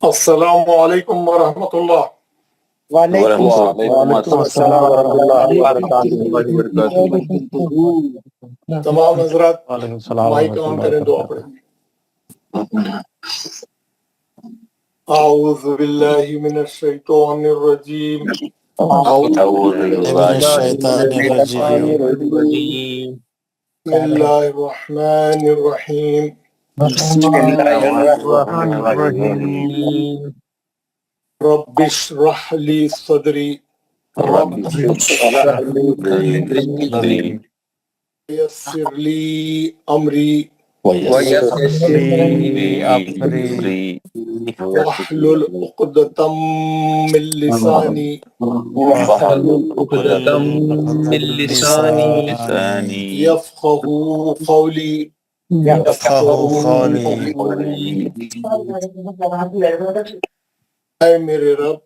السلام علیکم ورحمۃ اللہ۔ وعلیکم وعلیکم السلام ورحمۃ اللہ وبرکاتہ۔ تمام حضرات وعلیکم السلام مائک ورحمۃ آن اللہ کریں، دعا وبرکاتہ۔ پڑھیں۔ اعوذ باللہ من الشیطان الرجیم، من الشیطان الرجیم، بسم اللہ الرحمن الرحیم، رب اشرح لی صدری ویسر لی امری ویسر لی امری واحلل عقدۃ من لسانی یفقہوا قولی۔ اے میرے رب،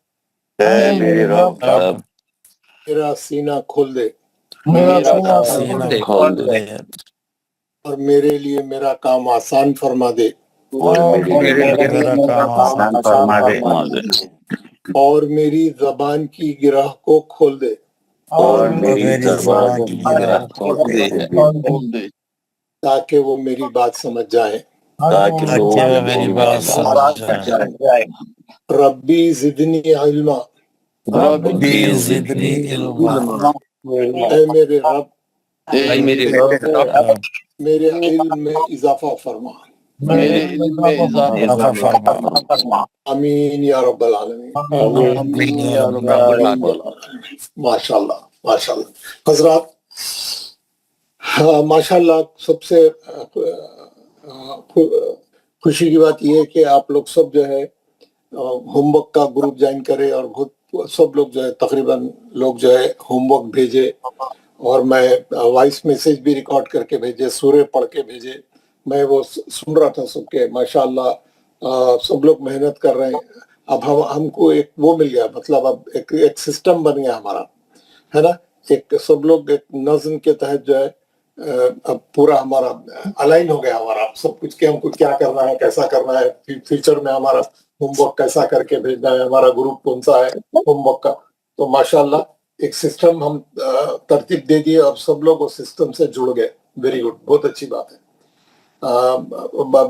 میرا سینہ کھول دے سینہ کھول دے اور میرے لیے میرا کام آسان فرما دے میرا کام آسان فرما دے اور میری زبان کی گرہ کو کھول دے میری زبان کی گرہ کھول دے تاکہ وہ میری بات سمجھ جائیں۔ تاکہ وہ میری بات سمجھ جائے۔ ربی زدنی علما، ربی زدنی علما، اے میرے رب رب میرے علم میں اضافہ فرما۔ اضافہ فرما۔ آمین یا رب العالمین۔ آمین یا رب العالمین۔ ماشاءاللہ ماشاءاللہ حضرات، ماشاءاللہ سب سے خوشی کی بات یہ ہے کہ آپ لوگ سب جو ہے ہوم ورک کا گروپ جوائن کرے، اور سب لوگ جو ہے تقریباً لوگ جو ہے ہوم ورک بھیجے، اور میں وائس میسیج بھی ریکارڈ کر کے بھیجے، سورے پڑھ کے بھیجے، میں وہ سن رہا تھا سب کے۔ ماشاءاللہ سب لوگ محنت کر رہے ہیں۔ اب ہم کو ایک وہ مل گیا، مطلب اب ایک سسٹم بن گیا ہمارا، ہے نا، ایک سب لوگ ایک نظم کے تحت جو ہے اب پورا ہمارا الائن ہو گیا ہمارا سب کچھ، کہ ہم کو کیا کرنا ہے، کیسا کرنا ہے، فیوچر میں ہمارا ہوم ورک کیسا کر کے بھیجنا ہے، ہمارا گروپ کون سا ہے ہوم ورک کا۔ تو ماشاءاللہ ایک سسٹم ہم ترتیب دے دیے اور سب لوگ اس سسٹم سے جڑ گئے۔ ویری گڈ، بہت اچھی بات ہے۔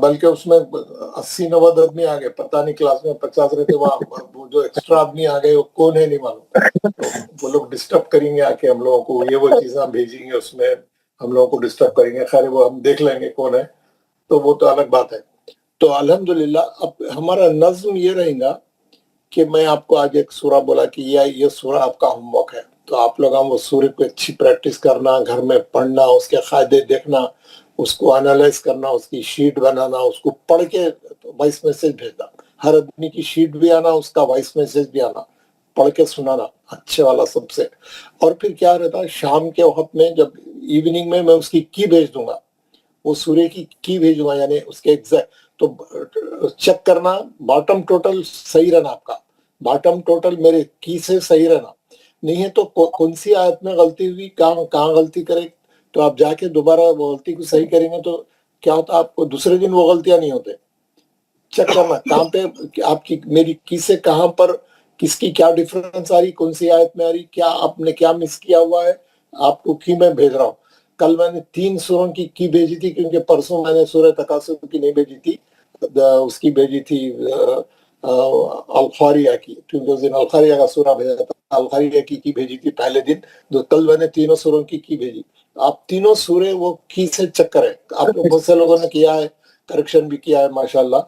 بلکہ اس میں 80-90 آدمی آ گئے، پتہ نہیں کلاس میں 50 رہتے، وہ جو ایکسٹرا آدمی آ گئے وہ کون ہے نہیں معلوم، تو وہ لوگ ڈسٹرب کریں گے آ کے ہم لوگوں کو، یہ وہ چیزیں بھیجیں گے، اس میں ہم لوگوں کو ڈسٹرب کریں گے۔ خیر وہ ہم دیکھ لیں گے کون ہے، تو وہ تو الگ بات ہے۔ تو الحمدللہ اب ہمارا نظم یہ رہے گا کہ میں آپ کو آج ایک سورہ بولا کہ یہ سورہ آپ کا ہوم ورک ہے، تو آپ لوگ وہ سورہ کو اچھی پریکٹس کرنا، گھر میں پڑھنا، اس کے قاعدے دیکھنا، اس کو انالائز کرنا، اس کی شیٹ بنانا، اس کو پڑھ کے وائس میسیج بھیجنا، ہر آدمی کی شیٹ بھی آنا، اس کا وائس میسیج بھی آنا، پڑھ کے سنانا اچھے والا سب سے۔ اور پھر کیا رہتا ہے، شام کے وقت میں جب ایوننگ میں اس کی کی بھیج دوں گا، وہ سورہ کی بھیجوں گا، یعنی اس کے ایگزیکٹ، تو چیک کرنا باٹم ٹوٹل صحیح رہنا، آپ کا باٹم ٹوٹل میرے کی سے صحیح رہنا، نہیں ہے تو کون سی آیت میں غلطی ہوئی، کہاں غلطی کرے، تو آپ جا کے دوبارہ وہ غلطی کو صحیح کریں گے تو کیا ہوتا، آپ کو دوسرے دن وہ غلطیاں نہیں ہوتے۔ چیک کرنا کہاں پہ آپ کی میری کی سے کہاں پر کس کی کیا ڈیفرنس آ رہی، کون سی آیت میں آ رہی، کیا آپ نے کیا مس کیا ہوا ہے، آپ کو کی میں بھیج رہا ہوں۔ کل میں نے 3 سوروں کی بھیجی تھی، کیونکہ پرسوں میں نے سورہ تکاثر کی نہیں بھیجی تھی، اس کی بھیجی تھی القاریہ کی، کیونکہ اس دن القاریہ کا سورہ بھیجا تھا، القاریہ کی بھیجی تھی پہلے دن، تو کل میں نے 3 سوروں کی بھیجی۔ آپ 3 سورے وہ کی سے چیک کریں، آپ کو بہت سے لوگوں نے کیا ہے، کریکشن بھی کیا ہے ماشاءاللہ،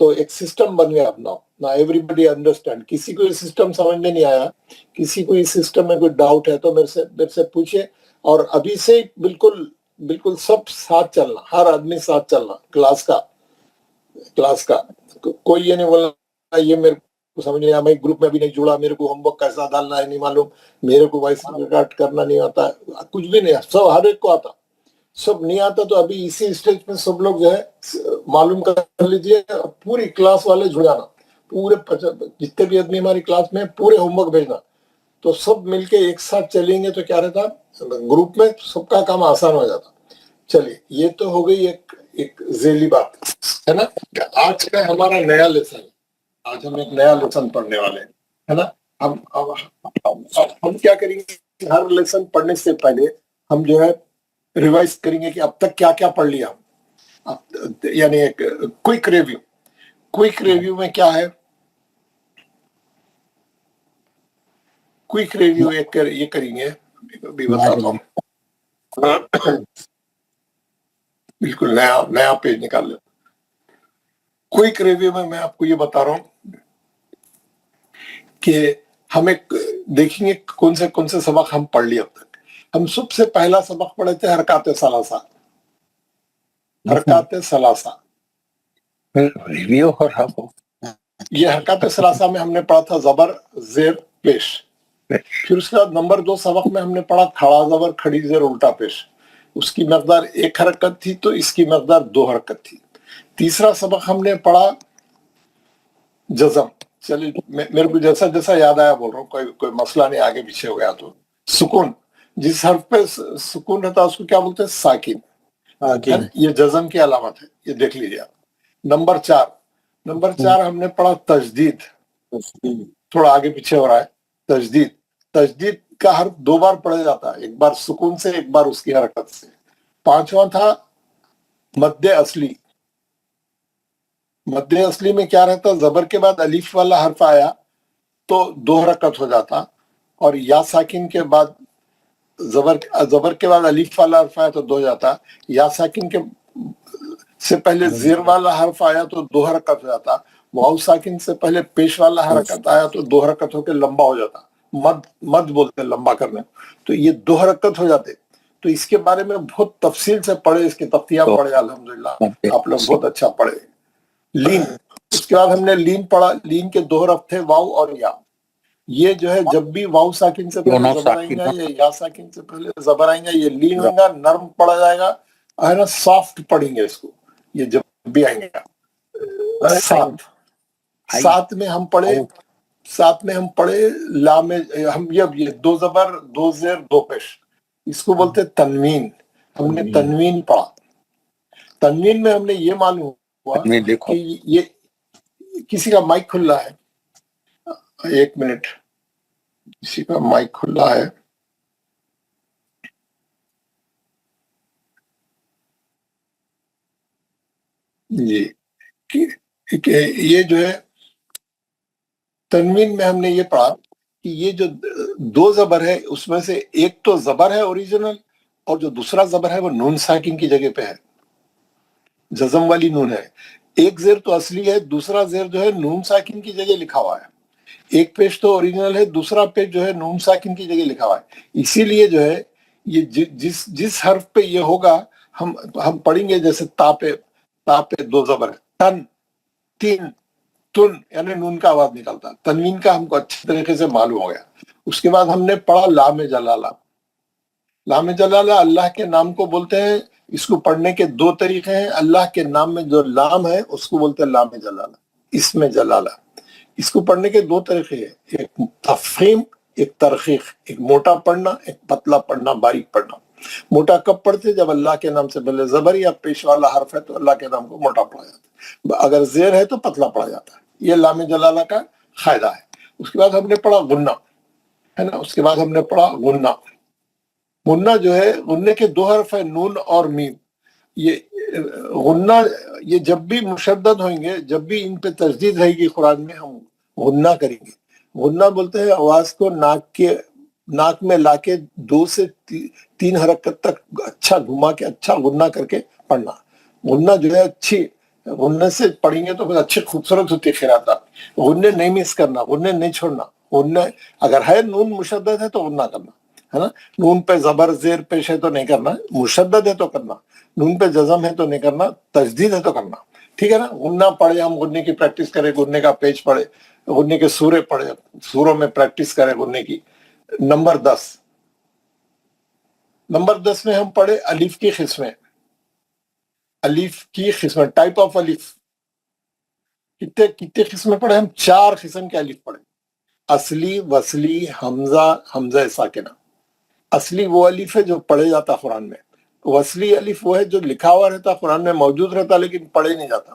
تو ایک سسٹم بن گیا اپنا نا، ایوری بڈی انڈرسٹینڈ۔ کسی کو یہ سسٹم سمجھ میں نہیں آیا، کسی کو اس سسٹم میں کوئی ڈاؤٹ ہے تو میرے سے پوچھے، اور ابھی سے بالکل سب ساتھ چلنا، ہر آدمی ساتھ چلنا کلاس کا، کوئی یہ نہیں بولنا یہ میرے کو سمجھ نہیں آیا، میں گروپ میں بھی نہیں جڑا، میرے کو ہوم ورک کیسا ڈالنا ہے نہیں معلوم، میرے کو وائس ریکارڈ کرنا نہیں آتا، کچھ بھی نہیں، سب ہر ایک کو آتا، سب نہیں آتا تو ابھی اسی اسٹیج میں سب لوگ جو ہے معلوم کر لیجئے، پوری کلاس والے جڑ جانا، پورے جتنے بھی آدمی ہماری کلاس میں پورے ہوم ورک بھیجنا، تو سب مل کے ایک ساتھ چلیں گے تو کیا رہتا، گروپ میں سب کا کام آسان ہو جاتا۔ چلیے یہ تو ہو گئی ایک ذیلی بات ہے نا، کہ آج کا ہمارا نیا لیسن، آج ہم ایک نیا لیسن پڑھنے والے ہیں، ہے نا. ہم کیا کریں گے، ہر لیسن پڑھنے سے پہلے ہم جو ہے ریوائز کریں گے کہ اب تک کیا کیا پڑھ لیا ہم، یعنی ایک کوئک ریویو. کوئک ریویو میں کیا ہے، کوئک ریویو یہ کریں گے، بھی بتاتا ہوں. بالکل نیا پیج نکال لیں. کوئک ریویو میں آپ کو یہ بتا رہا ہوں کہ ہم ایک دیکھیں گے کون سے سبق ہم پڑھ لیے اب تک. ہم سب سے پہلا سبق پڑھے تھے حرکات ثلاثہ. حرکات ثلاثہ ریویو ہو رہا ہو. یہ حرکات ثلاثہ میں ہم نے پڑھا تھا زبر زیر پیش. پھر اس کے بعد نمبر 2 سبق میں ہم نے پڑھا کھڑا زبر کھڑی زیر الٹا پیش. اس کی مقدار 1 حرکت تھی تو اس کی مقدار 2 حرکت تھی. تیسرا سبق ہم نے پڑھا جزم. چلیے میرے کو جیسا جیسا یاد آیا بول رہا ہوں، کوئی مسئلہ نہیں آگے پیچھے ہو گیا تو. سکون، جس حرف پہ سکون رہتا ہے اس کو کیا بولتے ہیں، ساکن. یہ جزم کی علامت ہے، یہ دیکھ لیجیے آپ. نمبر 4 ہم نے پڑھا تجدید. تھوڑا آگے پیچھے ہو رہا ہے. تجدید کا حرف 2 بار پڑھا جاتا ہے، ایک بار سکون سے ایک بار اس کی حرکت سے. 5واں تھا مد اصلی. مد اصلی میں کیا رہتا، زبر کے بعد الف والا حرف آیا تو 2 حرکت ہو جاتا، اور یا ساکن کے بعد زبر کے بعد الف والا حرف آیا تو 2 جاتا. یا ساکن کے سے پہلے زیر والا حرف آیا تو 2 حرکت ہو جاتا. واو ساکن سے پہلے پیش والا حرکت آیا تو 2 حرکت ہو کے لمبا ہو جاتا. مد بولتے ہیں لمبا کرنے، تو یہ 2 حرکت ہو جاتے. تو اس کے بارے میں بہت تفصیل سے پڑھے، اس کی تفتیاں پڑھے. الحمدللہ آپ لوگ بہت اچھا پڑھے. لین، اس کے بعد ہم نے لین پڑھا. لین کے 2 حرف تھے واو اور یا. یہ جو ہے جب بھی واو ساکن سے پہلے زبر آئیں گا یا ساکن سے پہلے زبر آئیں گا، یہ لین ہوئیں گا، نرم پڑھا جائے گا، ہے نا، سافٹ پڑھیں گے اس کو. یہ جب بھی آئیں گا. 7 میں ہم پڑھے لام. ہم یہ 2 زبر 2 زیر 2 پیش، اس کو بولتے تنوین. ہم نے تنوین پڑھا. تنوین میں ہم نے یہ معلوم ہوا کہ یہ کسی کا مائک کھلا ہے. 1 منٹ، کسی کا مائک کھلا ہے. جی، یہ جو ہے تنوین میں ہم نے یہ پڑھا کہ یہ جو 2 زبر ہے اس میں سے ایک تو زبر ہے اوریجنل، اور جو دوسرا زبر ہے وہ نون ساکن کی جگہ پہ ہے، جزم والی نون ہے. ایک زیر تو اصلی ہے، دوسرا زیر جو ہے نون ساکن کی جگہ لکھا ہوا ہے. ایک پیش تو اوریجنل ہے، دوسرا پیش جو ہے نون ساکن کی جگہ لکھا ہوا ہے. اسی لیے جو ہے یہ جس حرف پہ یہ ہوگا ہم پڑھیں گے. جیسے تا پہ 2 زبر ہے، تن، تین، تن، یعنی نون کا آواز نکلتا. تنوین کا ہم کو اچھے طریقے سے معلوم ہو گیا. اس کے بعد ہم نے پڑھا لام جلالہ. لام جلالہ اللہ کے نام کو بولتے ہیں. اس کو پڑھنے کے 2 طریقے ہیں. اللہ کے نام میں جو لام ہے اس کو بولتے ہیں لام جلالہ، اسم جلالہ. اس کو پڑھنے کے 2 طریقے ہیں، ایک تفخیم، ایک ترخیق. ایک موٹا پڑھنا، ایک پتلا پڑھنا، باریک پڑھنا. موٹا کب پڑھتے، جب اللہ کے نام سے پہلے زبر یا پیش والا حرف ہے تو اللہ کے نام کو موٹا پڑھا جاتا ہے. اگر زیر ہے تو پتلا پڑھا جاتا ہے. یہ لام جلالہ کا قاعدہ ہے. اس کے بعد ہم نے پڑھا غنہ، ہے نا. اس کے بعد ہم نے پڑھا غنہ. غنہ جو ہے، غنے کے 2 حرف ہے، نون اور میم. یہ غنہ یہ جب بھی مشدد ہوئیں گے، جب بھی ان پہ تشدید رہے گی قرآن میں، ہم غنہ کریں گے. غنہ بولتے ہیں آواز کو ناک میں لا کے 2 سے 3 حرکت تک اچھا گھما کے اچھا غنہ کر کے پڑھنا. غنہ جو ہے اچھی غنہ سے پڑھیں گے تو پھر اچھی خوبصورت ہوتی ہے قرات. غنہ نہیں مس کرنا، غنہ نہیں چھوڑنا. غنہ اگر ہے نون مشدد ہے تو غنہ کرنا، ہے نا. نون پہ زبر زیر پیش ہے تو نہیں کرنا، مشدد ہے تو کرنا. نون پہ جزم ہے تو نہیں کرنا، تجدید ہے تو کرنا. ٹھیک ہے نا. غنہ پڑھے، ہم غنے کی پریکٹس کریں، غنے کا پیج پڑھے، غنے کے سورے پڑھے، سوروں میں پریکٹس کریں غنے کی. نمبر 10 میں ہم پڑھے الف کی قسمیں. الف کی قسمیں، ٹائپ آف الف. کتنے قسمیں پڑھے ہم؟ 4 قسم کے الف پڑھے. اصلی، وصلی، حمزہ ساکنہ. اصلی وہ الف ہے جو پڑھے جاتا قرآن میں. وصلی الف وہ ہے جو لکھا ہوا رہتا قرآن میں، موجود رہتا لیکن پڑھے نہیں جاتا.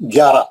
11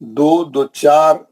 2, 2, 4,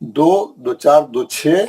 2, 2, 4, 2, 6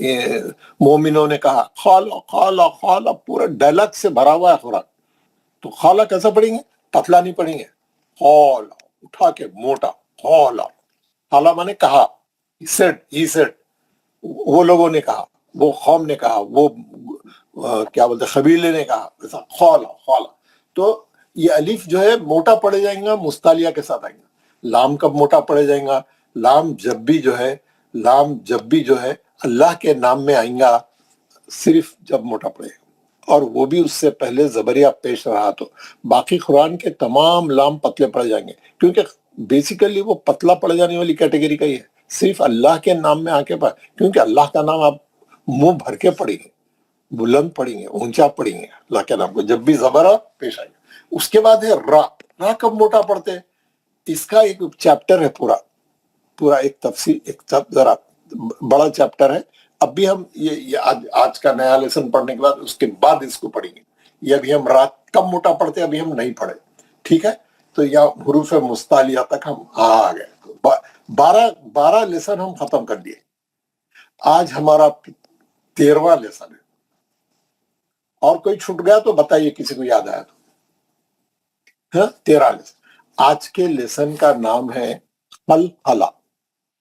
مومنوں نے کہا خالا خالا خالا، پورا ڈائلاگ سے بھرا ہوا ہے قرآن. تو خالا کیسا پڑھیں گے؟ پتلا نہیں پڑھیں گے، خالا اٹھا کے موٹا خالا. خالا مانے کہا، ہی سیڈ، وہ لوگوں نے کہا، وہ قوم نے کہا، وہ کیا بولتے قبیلے نے کہا، ایسا خالا خالا. تو یہ الف جو ہے موٹا پڑے جائیں گا مستعلیہ کے ساتھ آئیں گا. لام کب موٹا پڑے جائیں گا؟ لام جب بھی جو ہے اللہ کے نام میں آئیں گا، صرف جب موٹا پڑے گا، اور وہ بھی اس سے پہلے زبریہ پیش رہا تو. باقی قرآن کے تمام لام پتلے پڑ جائیں گے، کیونکہ بیسیکلی وہ پتلا پڑ جانے والی کیٹیگری کا ہی ہے. صرف اللہ کے نام میں آ کے پڑھ، کیونکہ اللہ کا نام آپ منہ بھر کے پڑھیں گے، بلند پڑھیں گے، اونچا پڑھیں گے اللہ کے نام کو، جب بھی زبرہ پیش آئے گا. اس کے بعد ہے را کب موٹا پڑھتے ہیں؟ اس کا ایک چیپٹر ہے، پورا ایک تفصیل، ایک ذرا بڑا چیپٹر ہے. اب بھی ہم یہ آج کا نیا لیسن پڑھنے کے بعد اس کے بعد اس کو پڑھیں گے. یہ ابھی ہم رات کب موٹا پڑھتے ابھی ہم نہیں پڑھے، ٹھیک ہے؟ تو یا حروف مستعلیہ تک ہم آ گئے. 12 لیسن ہم ختم کر دیے. آج ہمارا 13واں لیسن ہے. اور کوئی چھوٹ گیا تو بتائیے، کسی کو یاد آیا تو. 13 لیسن. آج کے لیسن کا نام ہے خلخلا.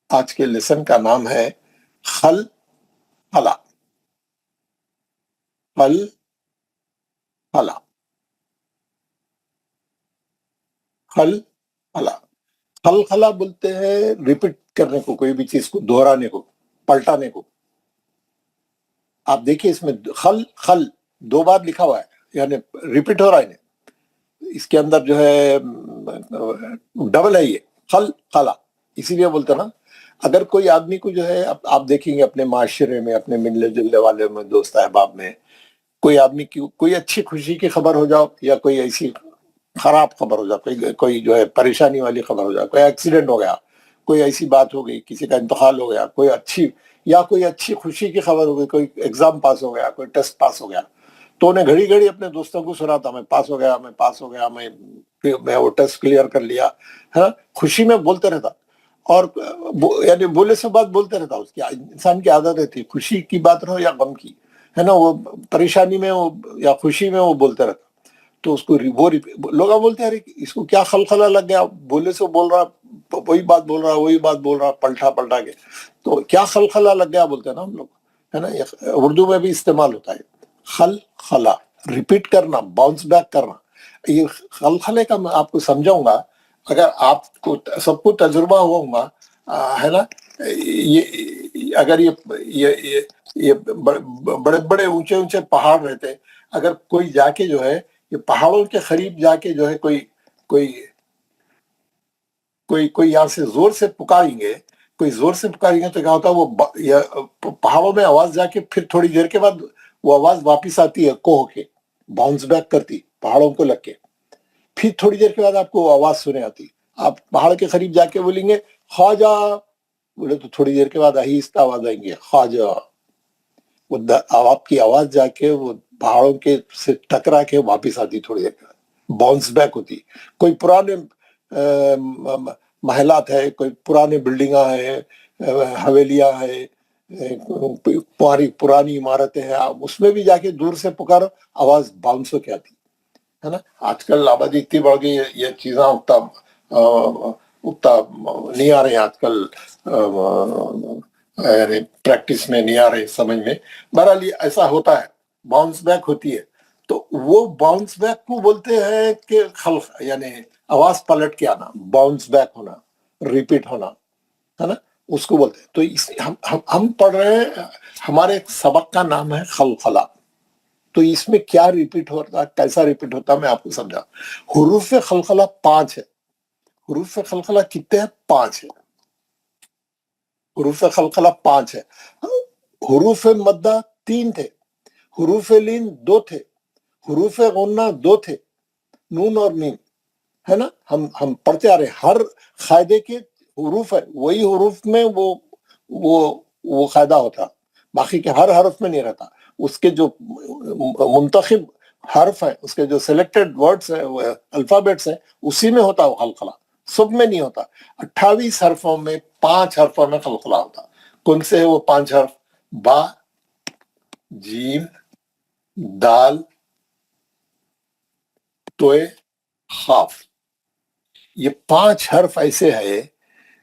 آج کے لیسن کا نام ہے خلخلا. خلخلا خلخلا خلخلا بولتے ہیں ریپیٹ کرنے کو، کوئی بھی چیز کو دہرانے کو، پلٹانے کو. آپ دیکھیے اس میں خل 2 بار لکھا ہوا ہے، یعنی ریپیٹ ہو رہا ہے. اس کے اندر جو ہے ڈبل ہے، یہ خلخلا. اسی لیے بولتے نا، اگر کوئی آدمی کو جو ہے آپ دیکھیں گے اپنے معاشرے میں، اپنے ملنے جلنے والے میں، دوست احباب میں، کوئی آدمی کی کوئی اچھی خوشی کی خبر ہو جاؤ، یا کوئی ایسی خراب خبر ہو جائے، کوئی جو ہے پریشانی والی خبر ہو جائے، کوئی ایکسیڈنٹ ہو گیا، کوئی ایسی بات ہو گئی، کسی کا انتقال ہو گیا، کوئی اچھی خوشی کی خبر ہو گئی، کوئی ایگزام پاس ہو گیا، کوئی ٹیسٹ پاس ہو گیا، تو انہیں گھڑی گھڑی اپنے دوستوں کو سناتا، میں پاس ہو گیا، میں وہ ٹیسٹ کلیئر کر لیا، ہے. خوشی میں بولتے رہتا، اور یعنی بولے سے بات بولتے رہتا. اس کی انسان کی عادت رہتی، خوشی کی بات رہو یا غم کی، ہے نا، وہ پریشانی میں یا خوشی میں وہ بولتے رہتا. تو اس کو لوگ بولتے ہیں، اس کو کیا خلخلا لگ گیا، بولے سے بول رہا، وہی بات بول رہا پلٹا کے. تو کیا خلخلا لگ گیا بولتے ہیں نا ہم لوگ، ہے نا. اردو میں بھی استعمال ہوتا ہے خلخلا، ریپیٹ کرنا، باؤنس بیک کرنا. یہ خلخلے کا میں آپ کو سمجھاؤں گا، اگر آپ کو سب کو تجربہ ہوگا، ہے نا. اگر یہ بڑے بڑے اونچے پہاڑ رہتے، اگر کوئی جا کے جو ہے یہ پہاڑوں کے قریب جا کے جو ہے کوئی یہاں سے زور سے پکاریں گے تو کیا ہوتا ہے، وہ پہاڑوں میں آواز جا کے پھر تھوڑی دیر کے بعد وہ آواز واپس آتی ہے، کو ہو کے باؤنس بیک کرتی پہاڑوں کو لگ کے. پھر تھوڑی دیر کے بعد آپ کو آواز سنے آتی. آپ پہاڑ کے قریب جا کے بولیں گے خواجہ، بولے تو تھوڑی دیر کے بعد آہستہ آواز آئیں گے خواجہ. وہ آپ کی آواز جا کے وہ پہاڑوں کے سے ٹکرا کے واپس آتی، تھوڑی دیر کے بعد باؤنس بیک ہوتی. کوئی پرانے محلات ہے، کوئی پرانے بلڈنگاں ہیں، حویلیاں ہیں، پرانی عمارتیں ہیں، اس میں بھی جا کے دور سے پکارو، آواز باؤنس ہو کے آتی، ہے نا. آج کل آبادی اتنی بڑھ گئی، یہ چیزاں اتنا نہیں آ رہے ہیں آج کل، یعنی پریکٹس میں نہیں آ رہے، سمجھ میں. بہرحال ایسا ہوتا ہے، باؤنس بیک ہوتی ہے. تو وہ باؤنس بیک کو بولتے ہیں کہ یعنی آواز پلٹ کے آنا، باؤنس بیک ہونا، ریپیٹ ہونا، ہے نا، اس کو بولتے ہیں. تو ہم پڑھ رہے ہیں، ہمارے سبق کا نام ہے خلخلا. تو اس میں کیا ریپیٹ ہوتا ہے، کیسا ریپیٹ ہوتا ہے، میں آپ کو سمجھا. حروف خلخلا 5 ہے. حروف خلخلا کتنے ہیں؟ 5 ہے. حروف خلخلا 5 ہے. حروف مدہ 3 تھے، حروف لین 2 تھے، حروف غنہ 2 تھے، نون اور میم، ہے نا. ہم پڑھتے آ رہے ہیں، ہر قاعدے کے حروف ہے، وہی حروف میں وہ قاعدہ ہوتا، باقی کے ہر حرف میں نہیں رہتا. اس کے جو منتخب حرف ہیں، اس کے جو سلیکٹڈ ورڈز ہیں، الفابیٹس ہیں، اسی میں ہوتا وہ خلخلا، سب میں نہیں ہوتا. 28 حرفوں میں 5 حرفوں میں خلخلا ہوتا. کون سے ہیں وہ 5 حرف؟ با جیم دال توئے خاف. یہ 5 حرف ایسے ہیں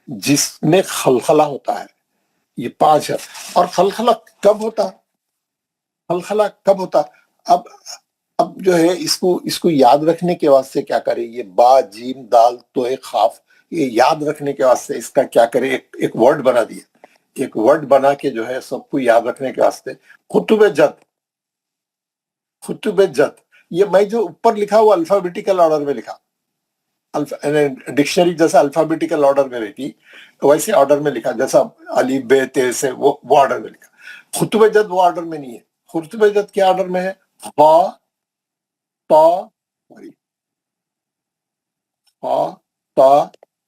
جس میں خلخلہ ہوتا ہے. یہ 5 حرف. اور خلخلہ کب ہوتا؟ خلخلہ کب ہوتا؟ اب جو ہے اس کو یاد رکھنے کے واسطے کیا کرے؟ یہ با جیم دال توئے خاف، یہ یاد رکھنے کے واسطے اس کا کیا کرے؟ ایک ورڈ بنا دیا. ایک ورڈ بنا کے جو ہے سب کو یاد رکھنے کے واسطے خطب جد. خطب جد یہ میں جو اوپر لکھا وہ الفابیٹیکل آرڈر میں لکھا. ڈکشنری جیسا الفابیٹیکل آرڈر میں رہتی ویسے آرڈر میں لکھا، جیسا علی بے تے سے وہ آرڈر میں لکھا. خطب جد وہ آرڈر میں نہیں ہے. خطب جد کیا آرڈر میں ہے؟ با تا فا تا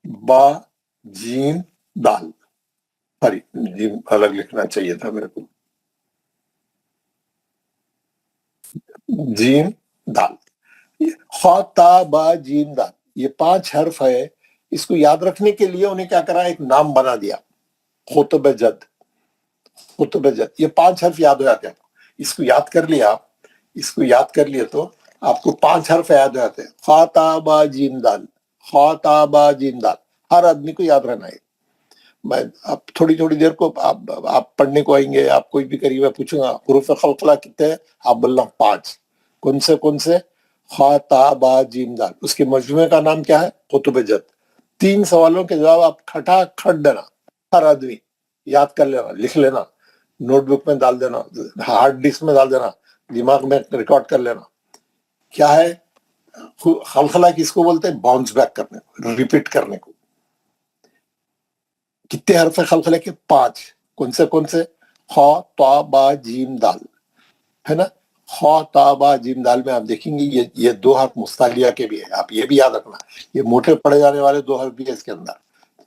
با جیم دال. سوری جیم الگ لکھنا چاہیے تھا میرے کو. جیم دال، خا تا با جیم دال، یہ 5 حرف ہے. اس کو یاد رکھنے کے لیے انہیں کیا کرا؟ ایک نام بنا دیا، خطب جد. خطب جد یہ 5 حرف یاد ہو جاتے ہیں. اس کو یاد کر لیا، اس کو یاد کر لیے تو آپ کو 5 حرف یاد ہو جاتے ہیں. خا تا با جیم دال، خا تا با جیم دال. ہر آدمی کو یاد رہنا ہے. میں اب تھوڑی دیر کو آپ پڑھنے کو آئیں گے، آپ کوئی بھی کریے، میں پوچھوں گا حروف خلقلہ کتنے ہیں؟ آپ بولنا 5. کون سے؟ خا تا با جیم دال. اس کے مجموعے کا نام کیا ہے؟ خطب جد. 3 سوالوں کے جواب آپ کھٹا کھٹ دینا. ہر آدمی یاد کر لینا، لکھ لینا، نوٹ بک میں ڈال دینا، ہارڈ ڈسک میں ڈال دینا، دماغ میں ریکارڈ کر لینا. کیا ہے خلخلہ؟ کس کو بولتے ہیں؟ باؤنس بیک کرنے کو، ریپیٹ کرنے کو. کتنے حرف خلخلہ کے؟ 5. کون سے؟ خا تا با جیم دال ہے نا. خا تا با جیم دال میں آپ دیکھیں گے یہ 2 حرف مستعلیہ کے بھی ہے. آپ یہ بھی یاد رکھنا، یہ موٹے پڑے جانے والے 2 حرف بھی ہے اس کے اندر،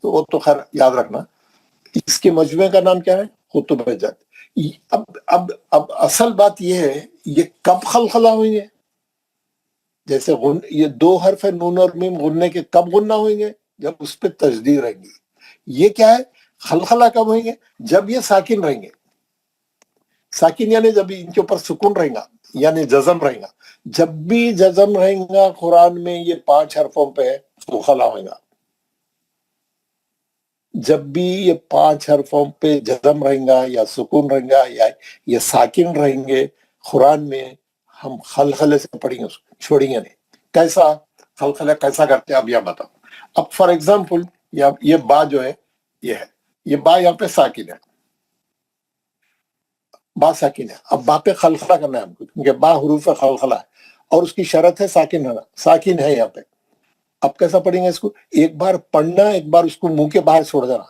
تو وہ تو خیر یاد رکھنا. اس کے مجموعے کا نام کیا ہے؟ خطب جد. اب اصل بات یہ ہے، یہ کب خلخلہ ہوئیں گے؟ جیسے یہ 2 حرف ہے نون اور میم، غننے کے کب غنہ ہوئیں گے؟ جب اس پہ تشدید رہیں گی. یہ کیا ہے؟ خلخلہ کب ہوئیں گے؟ جب یہ ساکن رہیں گے. ساکن یعنی جب ان کے اوپر سکون رہیں گا، یعنی جزم رہیں گا. جب بھی جزم رہیں گا قرآن میں یہ 5 حرفوں پہ خلخلہ ہوئے گا. جب بھی یہ 5 حرفوں پہ جزم رہیں گا یا سکون رہیں گا یا یہ ساکن رہیں گے قرآن میں، ہم خلخلے سے پڑھیں گے، اس کو چھوڑیں گے نہیں. کیسا خلخلہ کیسا کرتے ہیں اب یہ بتاؤ. اب فار ایگزامپل یہ با جو ہے، یہ با یہاں پہ ساکن ہے، با ساکن ہے. اب با پہ خلخلہ کرنا ہے ہم کو، کیونکہ با حروف خلخلہ ہے اور اس کی شرط ہے ساکن ہونا. ساکن ہے یہاں پہ. اب کیسا پڑھیں گے اس کو؟ ایک بار پڑھنا، ایک بار اس کو منہ کے باہر چھوڑ دینا،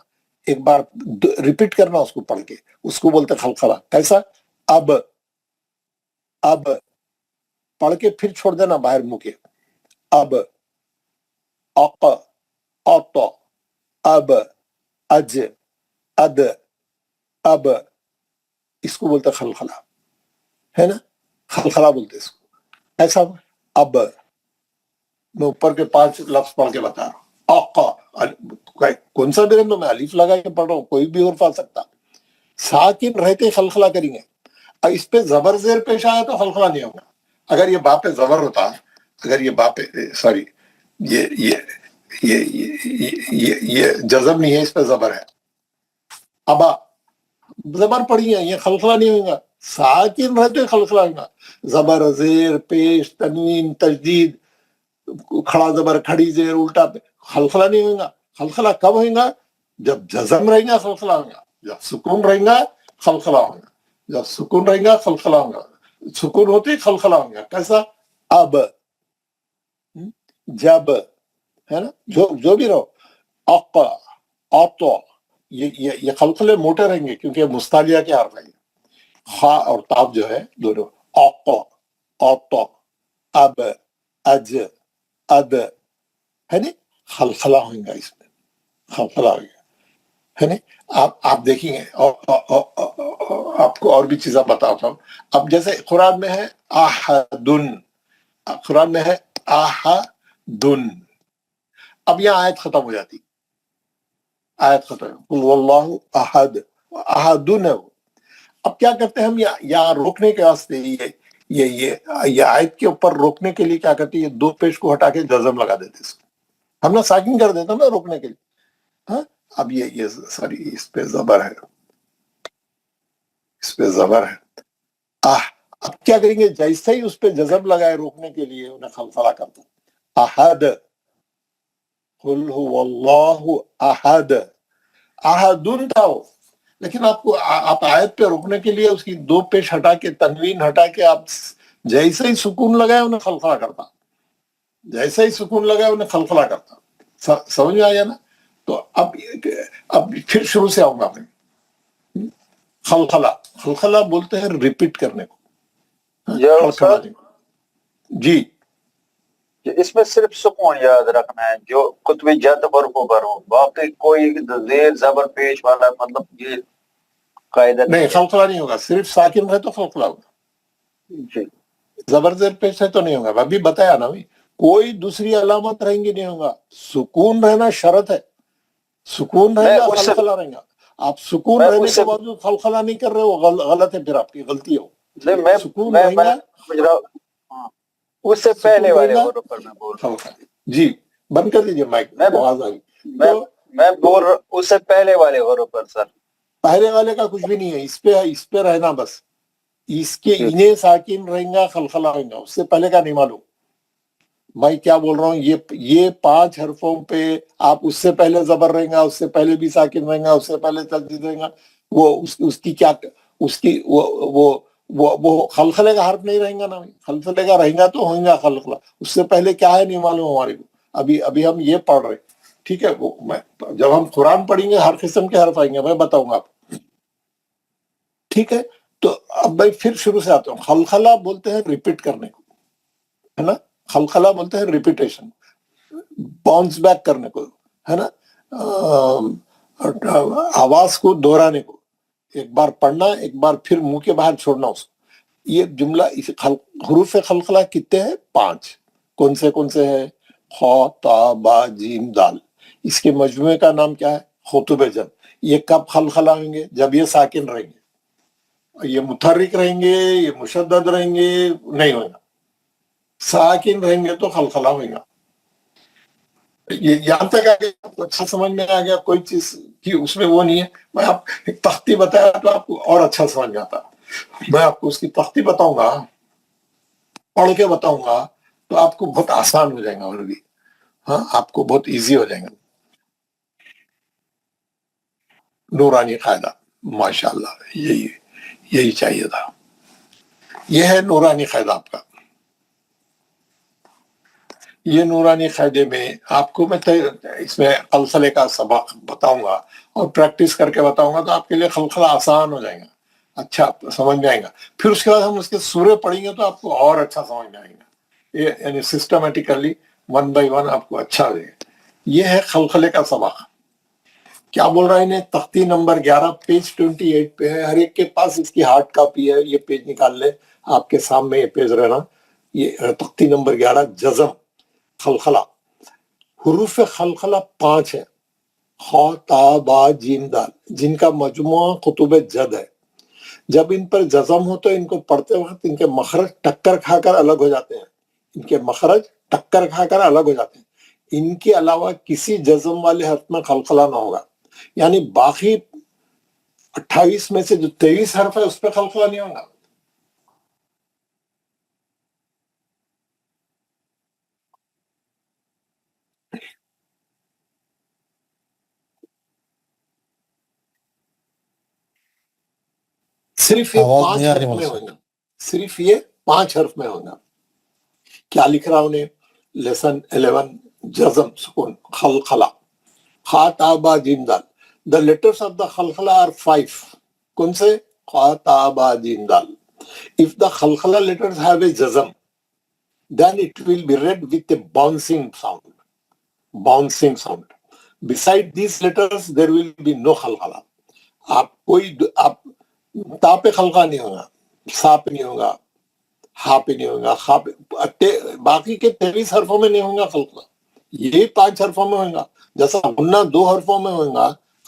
ایک بار ریپیٹ کرنا اس کو پڑھ کے، اس کو بولتے خلخلہ. کیسا؟ اب پڑھ کے پھر چھوڑ دینا باہر منہ کے. اب اق اط اب اج اد اب، اس کو بولتے خلخلہ ہے نا. خلخلہ بولتے اس کو. ایسا اب میں اوپر کے 5 لفظ پڑھ کے بتا رہا ہوں. کون سا بھی رہے میں الف لگا کے پڑھ رہا ہوں، کوئی بھی حرف آ سکتا. ساکن رہتے خلخلہ کریں گے. اور اس پہ زبر زیر پیش آیا تو خلخلہ نہیں ہوگا. اگر یہ با پہ زبر ہوتا، اگر یہ با پہ سوری یہ جزم نہیں ہے، اس پہ زبر ہے. ابا زبر پڑھی ہے، یہ خلخلہ نہیں ہوگا. ساکن رہتے خلخلہ ہوگا. زبر زیر پیش تنوین تشدید، کھڑا زبر کھڑی زیر الٹا پہ، خلخلہ نہیں ہوگا. خلخلہ کب ہوگا؟ جب جزم رہیں گا خلخلہ ہوگا، جب سکون رہیں گا خلخلہ ہوگا، جب سکون رہیں گا خلخلہ ہوگا. سکون ہوتے خلخلہ ہوگا. کیسا؟ اب جب ہے نا، جو بھی رہو. اق اط، یہ خلخلے موٹے رہیں گے کیونکہ مستعلیہ کے حرف ہیں. خا اور تاب جو ہے دونوں. اق اط اب اج اد ہے نا، خلخلہ ہوئیں گا. اس میں خلخلہ ہوئیں گا ہے نا. آپ دیکھیں گے. آپ کو اور بھی چیزیں بتاتا ہوں. اب جیسے قرآن میں ہے احدن، قرآن میں ہے احدن. اب یہاں آیت ختم ہو جاتی، آیت ختم. قل واللہ احد، احدن ہے وہ. اب کیا کرتے ہیں ہم یہاں روکنے کے واسطے یہ آیت کے اوپر روکنے کے لیے کیا کرتے ہیں، یہ دو پیش کو ہٹا کے جزم لگا دیتے اس کو، ہم نے ساکن کر دیتا نا روکنے کے لیے. ہاں اب یہ سوری اس پہ زبر ہے، اس پہ زبر ہے. اب کیا کریں گے، جیسے ہی اس پہ جزم لگائے روکنے کے لیے انہیں خلخلا کرتا. احد، قل هو اللہ احد، احدن تھا وہ، لیکن آپ آیت پہ روکنے کے لیے اس کی دو پیش ہٹا کے، تنوین ہٹا کے، آپ جیسے ہی سکون لگائے انہیں خلخلا کرتا، جیسے ہی سکون لگائے انہیں خلخلا کرتا. سمجھ میں آیا نا؟ تو اب پھر شروع سے آؤں گا میں. خلخلا بولتے ہیں ریپیٹ کرنے کو، خلخلانے کو. جی اس میں صرف سکون یاد رکھنا ہے جو قطب جد برقو بر ہو، باقی کوئی زیر زبر پیش والا مطلب یہ قاعدہ نہیں، خلخلا نہیں ہوگا، صرف ساکن ہے تو خلخلا ہوگا. جی زبر زیر پیش ہے تو نہیں ہوگا. ابھی بتایا نا بھائی، کوئی دوسری علامت رہیں گی نہیں ہوگا. سکون رہنا شرط ہے، سکون رہے گا خلخلا رہے گا. آپ سکون رہنے کے باوجود خلخلا نہیں کر رہے، وہ غلط ہے، پھر آپ کی غلطی ہو. سکون رہیں گا، اس سے پہلے والے حروف پر میں بول رہا ہوں. جی بند کر دیجیے مائک، آواز آئی. میں بول رہا ہوں اس سے پہلے والے حروف پر سر. پہلے والے کا کچھ بھی نہیں ہے، اس پہ رہنا بس. اس کے انہیں ساکن رہیں گا، خلخلا رہیں گا. اس سے پہلے کا نہیں معلوم. میں کیا بول رہا ہوں، یہ 5 حرفوں پہ آپ اس سے پہلے زبر رہیں گا، اس سے پہلے بھی ساکن رہیں گا، اس سے پہلے تجدید رہیں گا. وہ خلخلے کا حرف نہیں رہیں گا نا. خلخلے کا رہیں گا تو ہوئیں گا خلخلا. اس سے پہلے کیا ہے نہیں معلوم ہمارے کو. ابھی ہم یہ پڑھ رہے، ٹھیک ہے. جب ہم قرآن پڑھیں گے ہر قسم کے حرف آئیں گے، میں بتاؤں گا آپ کو، ٹھیک ہے. تو اب میں پھر شروع سے آتا ہوں. خلخلا بولتے ہیں ریپیٹ کرنے کو، ہے نا. خلخلا بولتے ہیں ریپیٹیشن، باؤنس بیک کرنے کو، ہے نا. آواز کو دہرانے کو، ایک بار پڑھنا، ایک بار پھر منہ کے باہر چھوڑنا اس کو. یہ جملہ حروف خلخلا کتنے ہیں؟ 5. کون سے ہیں؟ خ، تا، با، جیم، دال. اس کے مجموعے کا نام کیا ہے؟ خطب جد. یہ کب خلخلا ہوئیں گے؟ جب یہ ساکن رہیں گے. یہ متحرک رہیں گے، یہ مشدد رہیں گے، نہیں ہوگا. ساکن رہیں گے تو خلخلا ہوئے گا. یہاں تک آگے آپ کو اچھا سمجھ میں آ گیا؟ کوئی چیز کی اس میں وہ نہیں ہے. میں آپ ایک تختی بتایا تو آپ کو اور اچھا سمجھ میں آتا. میں آپ کو اس کی تختی بتاؤں گا، پڑھ کے بتاؤں گا، تو آپ کو بہت آسان ہو جائے گا. اور بھی ہاں، آپ کو بہت ایزی ہو جائے گا. نورانی قاعدہ، ماشاءاللہ، یہی چاہیے تھا. یہ ہے نورانی قاعدہ آپ کا. یہ نورانی قاعدے میں آپ کو میں اس میں خلخلے کا سبق بتاؤں گا اور پریکٹس کر کے بتاؤں گا، تو آپ کے لیے خلخلہ آسان ہو جائے گا، اچھا سمجھ میں آئے گا. پھر اس کے بعد ہم اس کے سورے پڑھیں گے تو آپ کو اور اچھا سمجھ میں آئے گا. یعنی سسٹمیٹیکلی 1 by 1 آپ کو اچھا لگے گا. یہ ہے خلخلے کا سبق. کیا بول رہا ہے انہیں؟ تختی نمبر 11 پیج 28 پہ ہے. ہر ایک کے پاس اس کی ہارڈ کاپی ہے. یہ پیج نکال لیں، آپ کے سامنے یہ پیج رہنا. یہ تختی نمبر 11 جزم، خلخلا. حروف خلخلا 5 ہے، خ، تا، با، جیم، دال، جن کا مجموعہ قطب جد ہے. جب ان پر جزم ہو تو ان کو پڑھتے وقت ان کے مخرج ٹکر کھا کر الگ ہو جاتے ہیں. ان کے مخرج ٹکر کھا کر الگ ہو جاتے ہیں. ان کے علاوہ کسی جزم والے حرف میں خلخلا نہ ہوگا. یعنی باقی 28 میں سے جو 23 حرف ہے اس پہ خلخلا نہیں ہوگا. صرف یہ 5 حرف میں ہوگا. صرف یہ 5 حرف میں ہوگا. کیا لکھ رہا ہوں نے؟ لیسن 11 جزم سکون خلخلا، خا، تا، با، جیم، دال. The letters of the khalkhala are 5. کون سے؟ خا، تا، با، جیم، دال. If the khalkhala letters have a jazam, then it will be read with a bouncing sound. Bouncing sound. Beside these letters, there will be no khalkhala. آپ تا پہ خلقہ نہیں ہوگا، سا پہ نہیں ہوگا، ہا پہ نہیں ہوگا، خا پہ. باقی کے 23 حرفوں میں نہیں ہوگا خلقہ. یہ 5 حرفوں میں ہوگا. جیسا غنہ 2 حرفوں میں ہوگا،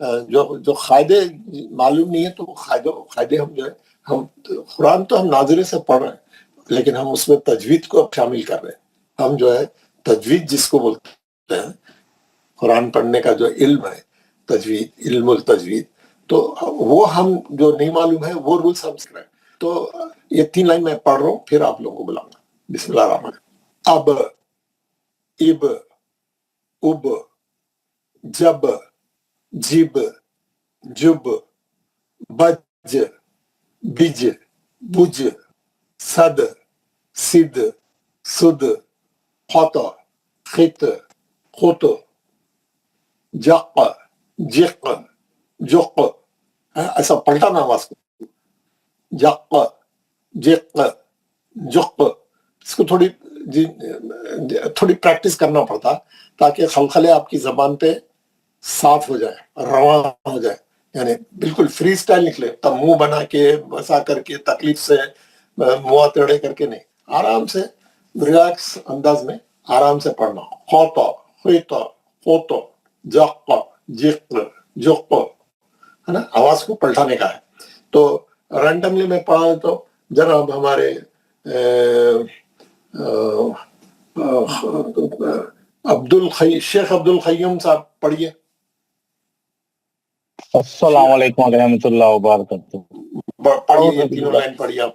جو قاعدے معلوم نہیں ہے تو وہ قاعدے ہم جو ہے ہم قرآن تو ہم ناظرے سے پڑھ رہے ہیں لیکن ہم اس میں تجوید کو اب شامل کر رہے ہیں. ہم جو ہے تجوید جس کو بولتے ہیں قرآن پڑھنے کا جو علم ہے تجوید علم التجوید تو وہ ہم جو نہیں معلوم ہے وہ رولز ہم سیکھ رہے ہیں. تو یہ 3 لائن میں پڑھ رہا ہوں پھر آپ لوگوں کو بلاؤں گا. بسم اللہ الرحمن الرحیم. اب اب اب جب جب جب بج بج بج صد صد سد خط خط خط جق جق جق ایسا پلٹانا آواز کو جق جق جق. اس کو تھوڑی پریکٹس کرنا پڑتا تاکہ خلخلے آپ کی زبان پہ صاف ہو جائے رواں ہو جائے یعنی بالکل فری سٹائل نکلے. تب منہ بنا کے بسا کر کے تکلیف سے منہ تڑے کر کے نہیں آرام سے ریلیکس انداز میں آرام سے پڑھنا. خوطا خیطا خوطا جق جق جق ہے نا آواز کو پلٹانے کا ہے. تو رینڈملی میں پڑھا تو جناب ہمارے شیخ عبد القیوم صاحب پڑھیے. السلام علیکم ورحمۃ اللہ وبرکاتہ. پڑھیے یہ تینوں لائن پڑھیے آپ.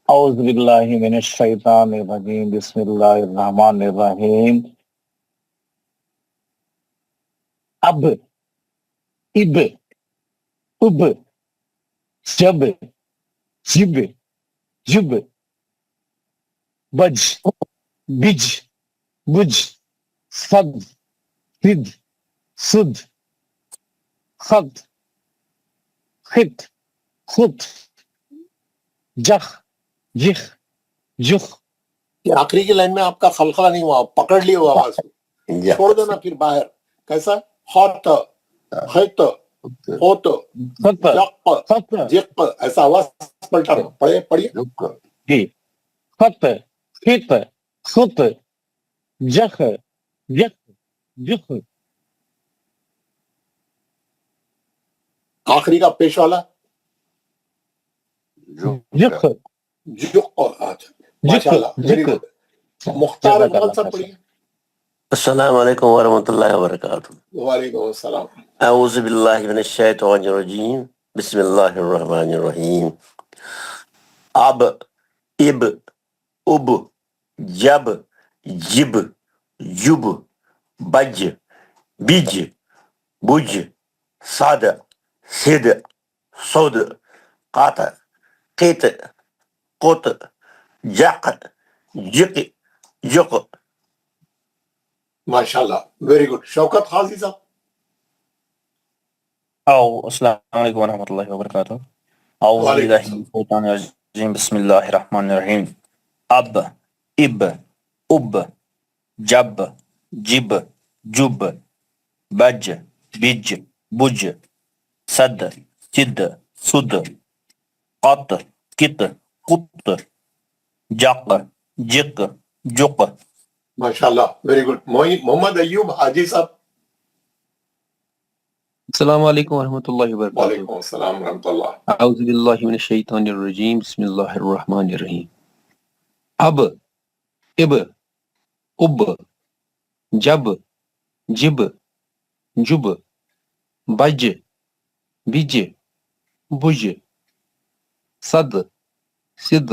اعوذ باللہ من الشیطان الرجیم بسم اللہ الرحمن الرحیم. اب اب اب جب جب جب بج بج بج صد صد سد خط خط خط جخ جخ جخ. یہ آخری کی لائن میں آپ کا خلخلہ نہیں ہوا پکڑ لیے ہوا آواز کو چھوڑ دینا پھر باہر. کیسا خط خط خوط خط جق خط جق ایسا آواز پلٹانا. پڑھیے جی خط خط خط جخ جخ جخ. آخری کا پیش والا جخ جق. ماشاء اللہ ویری گڈ. مختار اقبال صاحب پڑھیے. السلام علیکم ورحمۃ اللہ وبرکاتہ. وعلیکم السلام. اعوذ باللہ من الشیطان الرجیم بسم اللہ الرحمن الرحیم. اب اب اب جب جب جب بج بج بج صد صد صد قط قط قط جق جق جق. ماشاء اللہ ویری گڈ. شوکت قاضی صاحب. السلام علیکم ورحمۃ اللہ وبرکاتہ. اعوذ باللہ من الشیطان الرجیم بسم اللہ الرحمن الرحیم. اب اب اب جب جب جب بج بج بج صد صد سد قط قط قط جق جق جق. ماشاء اللہ ویری گڈ. محمد ایوب حاجی صاحب. السلام علیکم ورحمۃ اللہ وبرکاتہ. وعلیکم السلام ورحمۃ اللہ. اعوذ باللہ من الشیطان الرجیم بسم اللہ الرحمن الرحیم. اب اب اب جب جب جب بج بج بج صد صد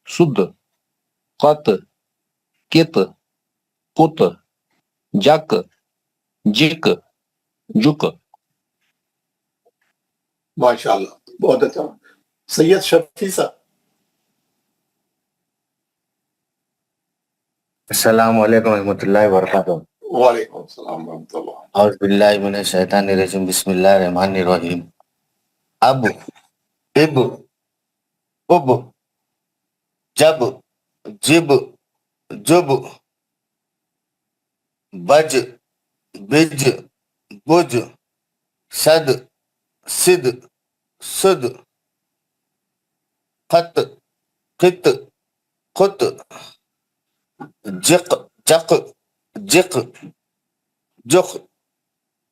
سد قط قط قط جق جق جق. ماشاء اللہ بہت اچھا. سید شفیع صاحب. السلام علیکم ورحمۃ اللہ وبرکاتہ. وعلیکم السلام ورحمۃ اللہ. اعوذ باللہ من الشیطان الرجیم بسم اللہ الرحمن الرحیم. اب اب اب جب جب جب بج بج بج صد صد سد خط خط خط جق جق جق جخ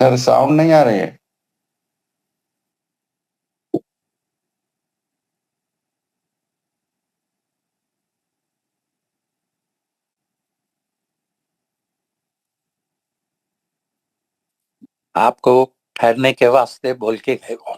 سر ساؤنڈ نہیں آ رہی ہے. آپ کو ٹھہرنے کے واسطے بول کے گئے وہ.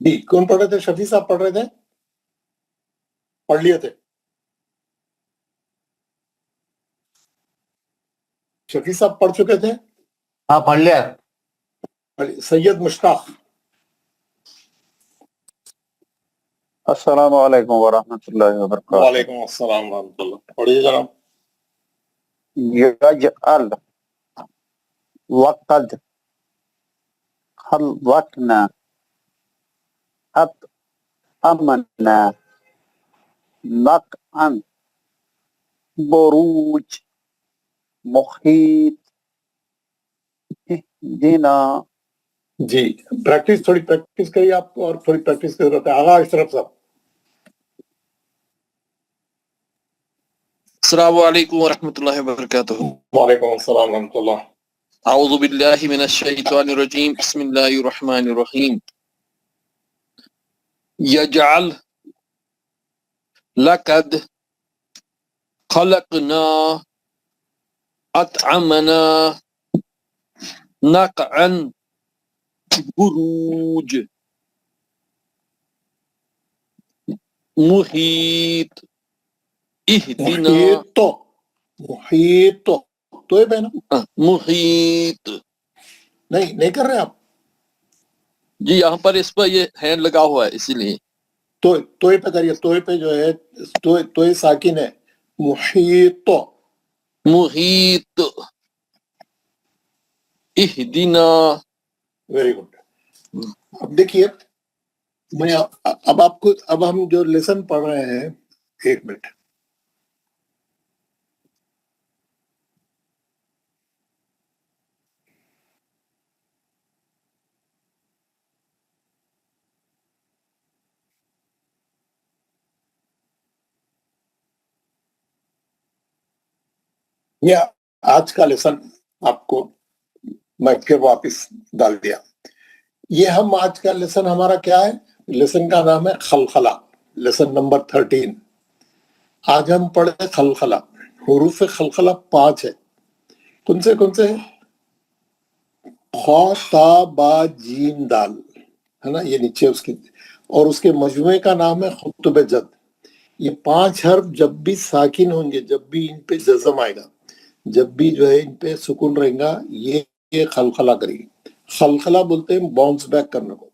جی کون پڑھ رہے تھے؟ شفیع صاحب پڑھ رہے تھے؟ پڑھ لیے تھے شفیع صاحب؟ پڑھ چکے تھے؟ ہاں پڑھ لیا. سید مشتاق. السلام علیکم ورحمۃ اللہ وبرکاتہ. وعلیکم السلام ورحمۃ اللہ. پڑھیے جناب. یجعل وقد خلقنا اطعمنا نقعا بروج محیط اهدنا. جی پریکٹس، تھوڑی پریکٹس کریے. آپ کو اور تھوڑی پریکٹس کی ضرورت ہے. آغا اشرف صاحب. السلام علیکم ورحمۃ اللہ وبرکاتہ. وعلیکم السلام ورحمۃ اللہ. اعوذ باللہ من الشیطان الرجیم بسم اللہ الرحمن الرحیم. یجعل لقد خلقنا اطعمنا نقعا بروج محیط اهدنا. محیط تو یہ بہنا محیط نہیں کر رہے آپ. جی یہاں پر اس پر یہ ہینڈ لگا ہوا ہے اسی لیے. توئے پہ کریے. توئے پہ جو ہے توئے ساکن ہے. محیط. محیط اهدنا. Very good. اب دیکھیے میں اب آپ کو اب ہم جو لیسن پڑھ رہے ہیں، ایک منٹ. یہ آج کا لیسن آپ کو میں پھر واپس ڈال دیا. یہ ہم آج کا لیسن ہمارا کیا ہے؟ لیسن کا نام ہے خلخلہ. Lesson number 13. آج ہم پڑھے خلخلہ. حروف خلخلہ 5 ہے. کون سے ہیں؟ خا تا با جیم دال ہے نا، یہ نیچے اس کی، اور اس کے مجموعے کا نام ہے خطب جد. یہ 5 حرف جب بھی ساکن ہوں گے، جب بھی ان پہ جزم آئے گا، جب بھی جو ہے ان پہ سکون رہیں گا، یہ خلخلہ کرے گی. خلخلہ بولتے ہیں باؤنس بیک کرنے کو.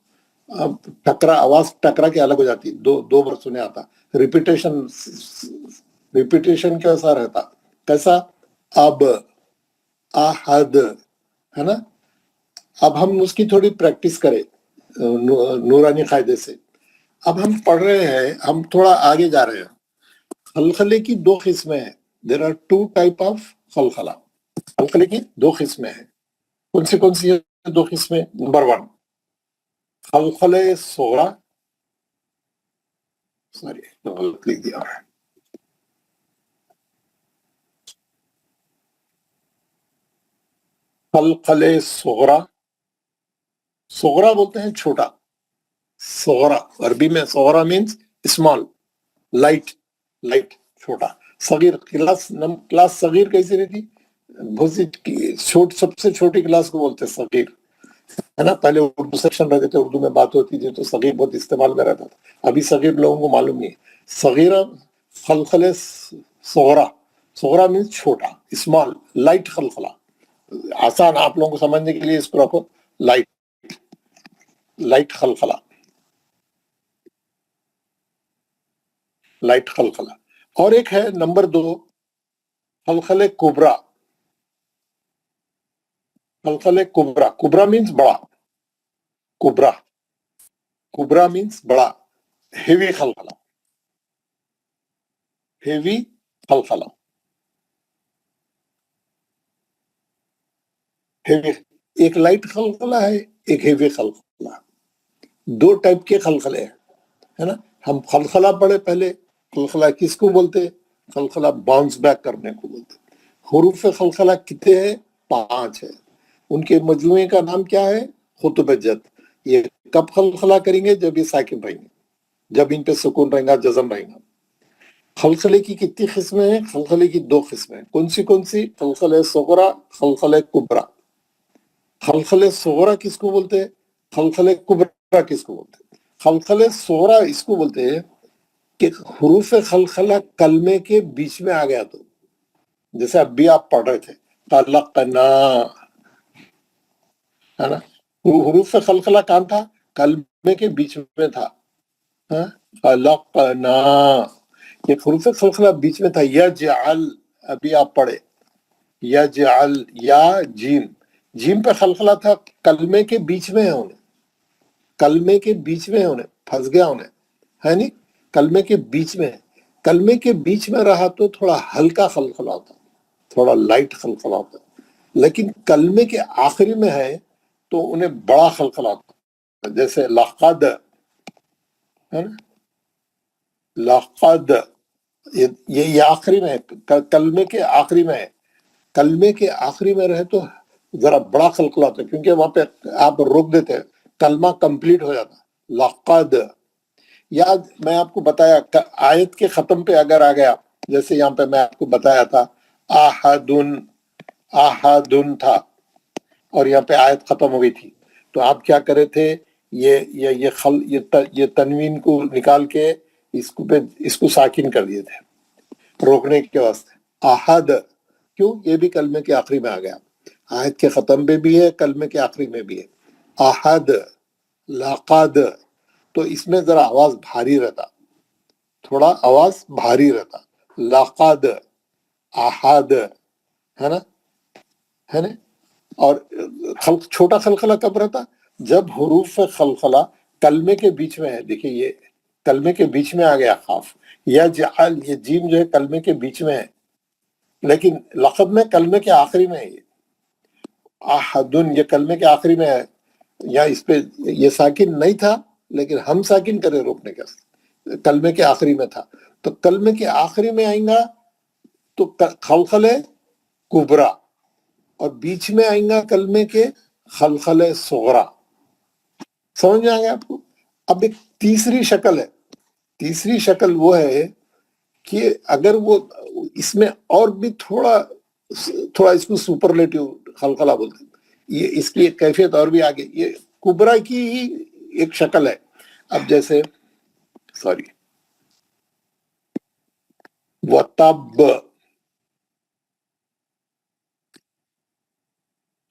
اب آواز ٹکرا کے الگ ہو جاتی، دو بار سنے آتا. ریپیٹیشن کیسا رہتا؟ کیسا؟ اب، احد ہے نا. اب ہم اس کی تھوڑی پریکٹس کریں نورانی قاعدے سے. اب ہم پڑھ رہے ہیں، ہم تھوڑا آگے جا رہے ہیں. خلخلے کی 2 قسمیں ہیں. دیر آر 2 ٹائپ آف خلخلہ. خلخلے کی 2 قسمیں ہیں. کون سی 2 قسمیں؟ نمبر 1 خلخلے صغرا. سوری غلط لکھ دیا. خلخلے صغرا. صغرا بولتے ہیں چھوٹا. صغرا عربی میں صغرا مینس اسمال، لائٹ چھوٹا. صغیر کلاس صغیر کیسی رہتی؟ بہت سی سب سے چھوٹی کلاس کو بولتے ہیں صغیر ہے نا. پہلے اردو سیکشن رہتے تھے، اردو میں بات ہوتی تھی تو صغیر بہت استعمال میں رہتا تھا. ابھی صغیر لوگوں کو معلوم نہیں ہے. صغیر خلخلے صغرا مینس چھوٹا، اسمال، لائٹ خلخلہ. آسان آپ لوگوں کو سمجھنے کے لیے اس کو رکھو لائٹ خلخلہ. اور ایک ہے نمبر 2 خلخل کبرا. خلخل کبرا. کبرا مینس بڑا. کبرا. کبرا مینس بڑا. ہیوی خلخلہ. ہیوی خلخلہ. ہیوی. ایک لائٹ خلخلہ ہے, ایک ہیوی خلخلہ. 2 ٹائپ کے خلخلے ہیں, ہے نا. ہم خلخلہ پڑھے پہلے. خلخلہ کس کو بولتے؟ خلخلہ باؤنس بیک کرنے کو بولتے. حروف خلخلہ کتنے ہیں؟ 5 ہے. ان کے مجموعے کا نام کیا ہے؟ خطب جد. یہ کب خلخلہ کریں گے؟ جب یہ ساکن رہیں گے, جب ان پہ سکون رہیں گا, جزم رہیں گا. خلخلے کی کتنی قسمیں ہیں؟ خلخلے کی 2 قسمیں. کون سی؟ خلخلہ صغرا, خلخلہ کبرا. خلخلہ صغرا کس کو بولتے ہیں؟ خلخلہ کبرا کس کو بولتے ہیں؟ خلخلہ صغرا اس کو بولتے ہیں کہ حروف خلخلہ کلمے کے بیچ میں آ گیا. تو جیسے اب بھی آپ پڑھ رہے تھے خلقنا, ہے نا. حروف خلخلہ کہاں تھا؟ کلمے کے بیچ میں تھا. خلقنا, یہ حروف خلخلہ بیچ میں تھا. یجعل, ابھی آپ پڑھے یجعل, یا جیم. جیم پہ خلخلہ تھا, کلمے کے بیچ میں ہے انہیں. کلمے کے بیچ میں ہے انہیں, پھنس گیا انہیں, ہے نہیں. کلمے کے بیچ میں ہے. کلمے کے بیچ میں رہا تو تھوڑا ہلکا خلخلہ ہوتا, تھوڑا لائٹ خلخلہ ہوتا. لیکن کلمے کے آخری میں ہے تو انہیں بڑا خلخلہ ہوتا. جیسے لقد, ہے نا. لقد, یہ آخری میں ہے, کلمے کے آخری میں ہے. کلمے کے آخری میں رہے تو ذرا بڑا خلخلہ ہوتا ہے, کیونکہ وہاں پہ آپ روک دیتے ہیں, کلمہ کمپلیٹ ہو جاتا. لقد. یاد میں آپ کو بتایا آیت کے ختم پہ اگر آ گیا, جیسے یہاں پہ میں آپ کو بتایا تھا احدن, احدن تھا, اور یہاں پہ آیت ختم ہو گئی تھی, تو آپ کیا کرے تھے؟ یہ تنوین کو نکال کے اس کو ساکن کر دیے تھے روکنے کے واسطے. احد, کیوں؟ یہ بھی کلمے کے آخری میں آ گیا. آیت کے ختم پہ بھی ہے, کلمے کے آخری میں بھی ہے. احد. لقد, تو اس میں ذرا آواز بھاری رہتا, تھوڑا آواز بھاری رہتا. لقد, احد, ہے نا, ہے نا. اور چھوٹا خلخلہ کب رہتا؟ جب حروف خلخلہ کلمے کے بیچ میں ہے. دیکھیں یہ کلمے کے بیچ میں آ گیا خاف. یجعل, یہ جیم جو ہے کلمے کے بیچ میں ہے, لیکن لقد میں کلمے کے آخری میں ہے. یہ احدن, یہ کلمے کے آخری میں ہے. یا اس پہ یہ ساکن نہیں تھا, لیکن ہم ساکن کرے روکنے کا, کلمے کے آخری میں تھا. تو کلمے کے آخری میں آئیں گا تو خلخل کبرا, اور بیچ میں آئیں گا کلمے کے خلخل صغرا. سمجھ میں آ گیا آپ کو؟ اب ایک تیسری شکل ہے. تیسری شکل وہ ہے کہ اگر وہ اس میں اور بھی تھوڑا اس کو سپرلیٹیو خلخلہ بولتے ہیں, یہ اس کی ایک کیفیت اور بھی آگے. یہ کبرا کی ہی ایک شکل ہے. اب جیسے وَتَبْ,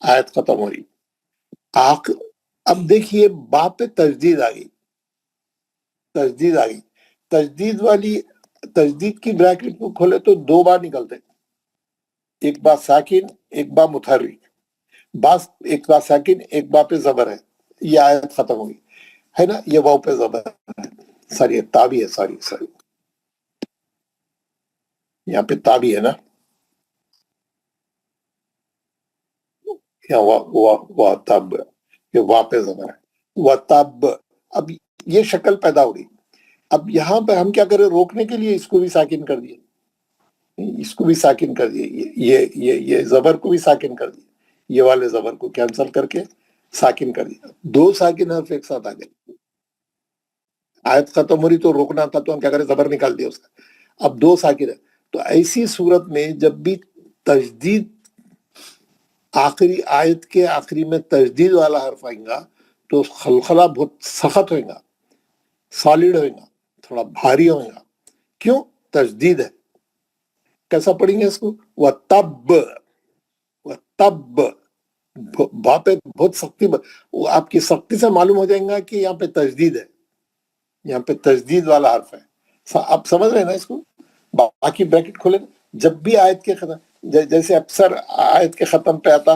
آیت ختم ہو رہی. اب دیکھیے با پہ تجدید آ گئی. تجدید آ گئی. تجدید والی, تجدید کی بریکٹ کو کھولے تو 2 بار نکلتے, ایک با ساکن, ایک با متحرک. ایک با ساکن, ایک با پہ زبر ہے. یہ آیت ختم ہو گئی, ہے نا. یہ واو پہ زبر ہے, سوری تا بھی ہے, سوری یہاں پہ تا بھی ہے نا, وَتَبْ, یہ وا پہ زبر ہے. وَتَبْ. اب یہ شکل پیدا ہو گئی. اب یہاں پہ ہم کیا کریں؟ روکنے کے لیے اس کو بھی ساکن کر دیے, اس کو بھی ساکن کر دیے, یہ زبر کو بھی ساکن کر دیے, یہ والے زبر کو کینسل کر کے ساکن کر دیا. 2 ساکن حرف ایک ساتھ آ گئے. آیت ختم ہو رہی تو روکنا تھا, تو ہم کیا کریں؟ زبر نکال دیا اس کا. اب 2 ساکن ہے. تو ایسی صورت میں جب بھی تجدید, آخری آیت کے آخری میں تجدید والا حرف آئیں گا تو خلخلہ بہت سخت ہوئے گا, سالڈ ہوئے گا, تھوڑا بھاری ہوئے گا. کیوں؟ تجدید ہے. کیسا پڑھیں گے اس کو؟ وَتَبْ. وَتَبْ, با پہ بہت سختی, آپ کی سختی سے معلوم ہو جائیں گا کہ یہاں پہ تجدید ہے, یہاں پہ تجدید والا حرف ہے. آپ سمجھ رہے ہیں نا اس کو؟ باقی بریکٹ کھولے جب بھی آیت کے ختم جیسے اکثر آیت کے ختم پہ آتا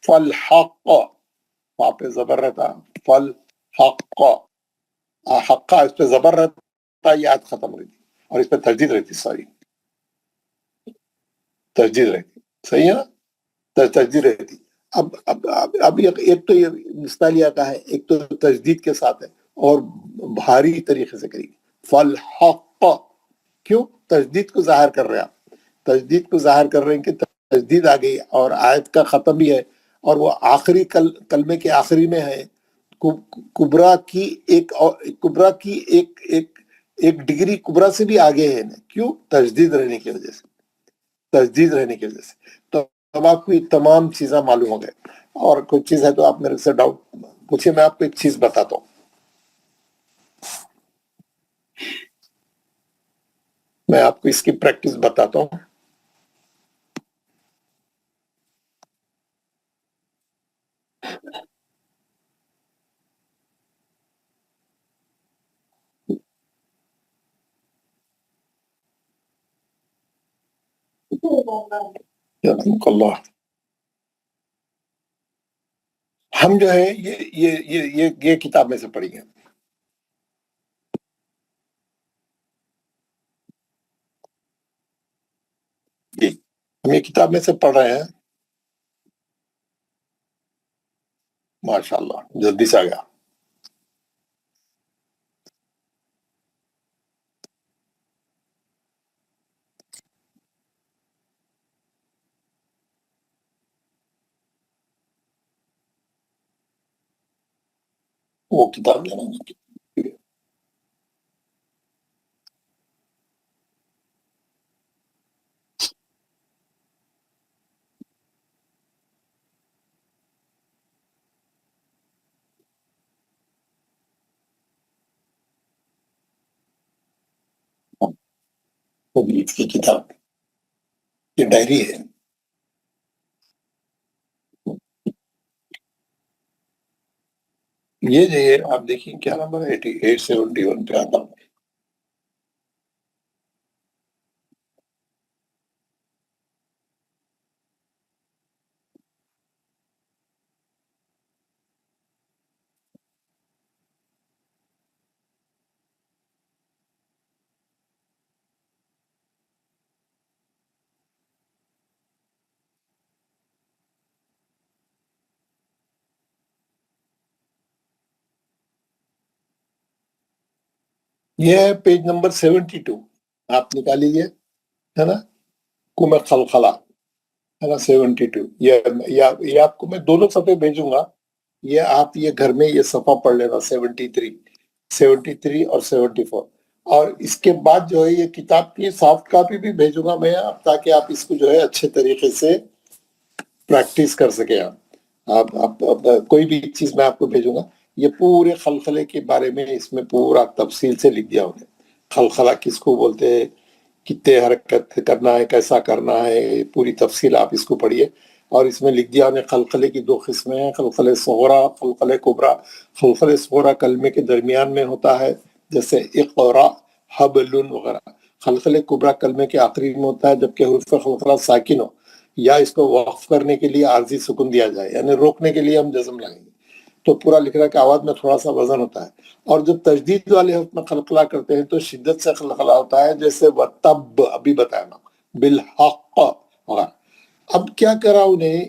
فالحق وہاں پہ زبر رہتا فالحق حقہ اس پہ زبر رہتا یہ آیت ختم رہتی اور اس پہ تجدید رہتی ساری تجدید رہتی صحیح ہے نا تجدید رہتی اب ایک تو یہ مستعلیہ کا ہے ایک تو تجدید کے ساتھ ہے اور بھاری طریقے سے کریں گے فالحق کیوں تجدید کو ظاہر کر رہے آپ تجدید کو ظاہر کر رہے ہیں کہ تجدید آ گئی اور آیت کا ختم بھی ہے اور وہ آخری کلمے کے آخری میں ہے کبرا کی ایک ڈگری کبرا سے بھی آگے ہے نا کیوں تجدید رہنے کی وجہ سے تو اب آپ کو یہ تمام چیزیں معلوم ہو گئے اور کوئی چیز ہے تو آپ میرے سے ڈاؤٹ پوچھیں میں آپ کو ایک چیز بتاتا ہوں میں آپ کو اس کی پریکٹس بتاتا ہوں اللہ ہم جو ہے یہ کتاب میں سے پڑھی گے جی ہم یہ کتاب میں سے پڑھ رہے ہیں ماشاءاللہ جلدی سے آ گیا وہ کتاب جو ہے تبلیغ کی کتاب یہ ڈائری ہے یہ آپ دیکھیں کیا نمبر ہے 8871 پہ آتا ہوں یہ ہے پیج نمبر 72 آپ نکالیے ہے نا کم خلخلہ ہے نا 72 یہ آپ کو میں دونوں صفحے بھیجوں گا یہ آپ یہ گھر میں یہ صفحہ پڑھ لینا 73 اور 74 اور اس کے بعد جو ہے یہ کتاب کی سافٹ کاپی بھی بھیجوں گا میں آپ تاکہ آپ اس کو جو ہے اچھے طریقے سے پریکٹس کر سکیں آپ کوئی بھی چیز میں آپ کو بھیجوں گا یہ پورے خلخلے کے بارے میں اس میں پورا تفصیل سے لکھ دیا انہیں خلخلہ کس کو بولتے ہیں کتنے حرکت کرنا ہے کیسا کرنا ہے پوری تفصیل آپ اس کو پڑھیے اور اس میں لکھ دیا انہیں خلخلے کی 2 قسمیں ہیں خلخلے صغرا خلخلے کبرا خلخلے صغرا کلمے کے درمیان میں ہوتا ہے جیسے اقرا حبل وغیرہ خلخلے کبرا کلمے کے آخری میں ہوتا ہے جبکہ حروف خلخلہ ساکن ہو یا اس کو وقف کرنے کے لیے عارضی سکون دیا جائے یعنی روکنے کے لیے ہم جزم لگائیں گے تو پورا لکھ رہا ہے کہ آواز میں تھوڑا سا وزن ہوتا ہے اور جب تجدید والے حرف میں خلخلہ کرتے ہیں تو شدت سے خلخلہ ہوتا ہے جیسے وَتَبْ ابھی بتایا نا بالحق وغیرہ اب کیا کرا انہیں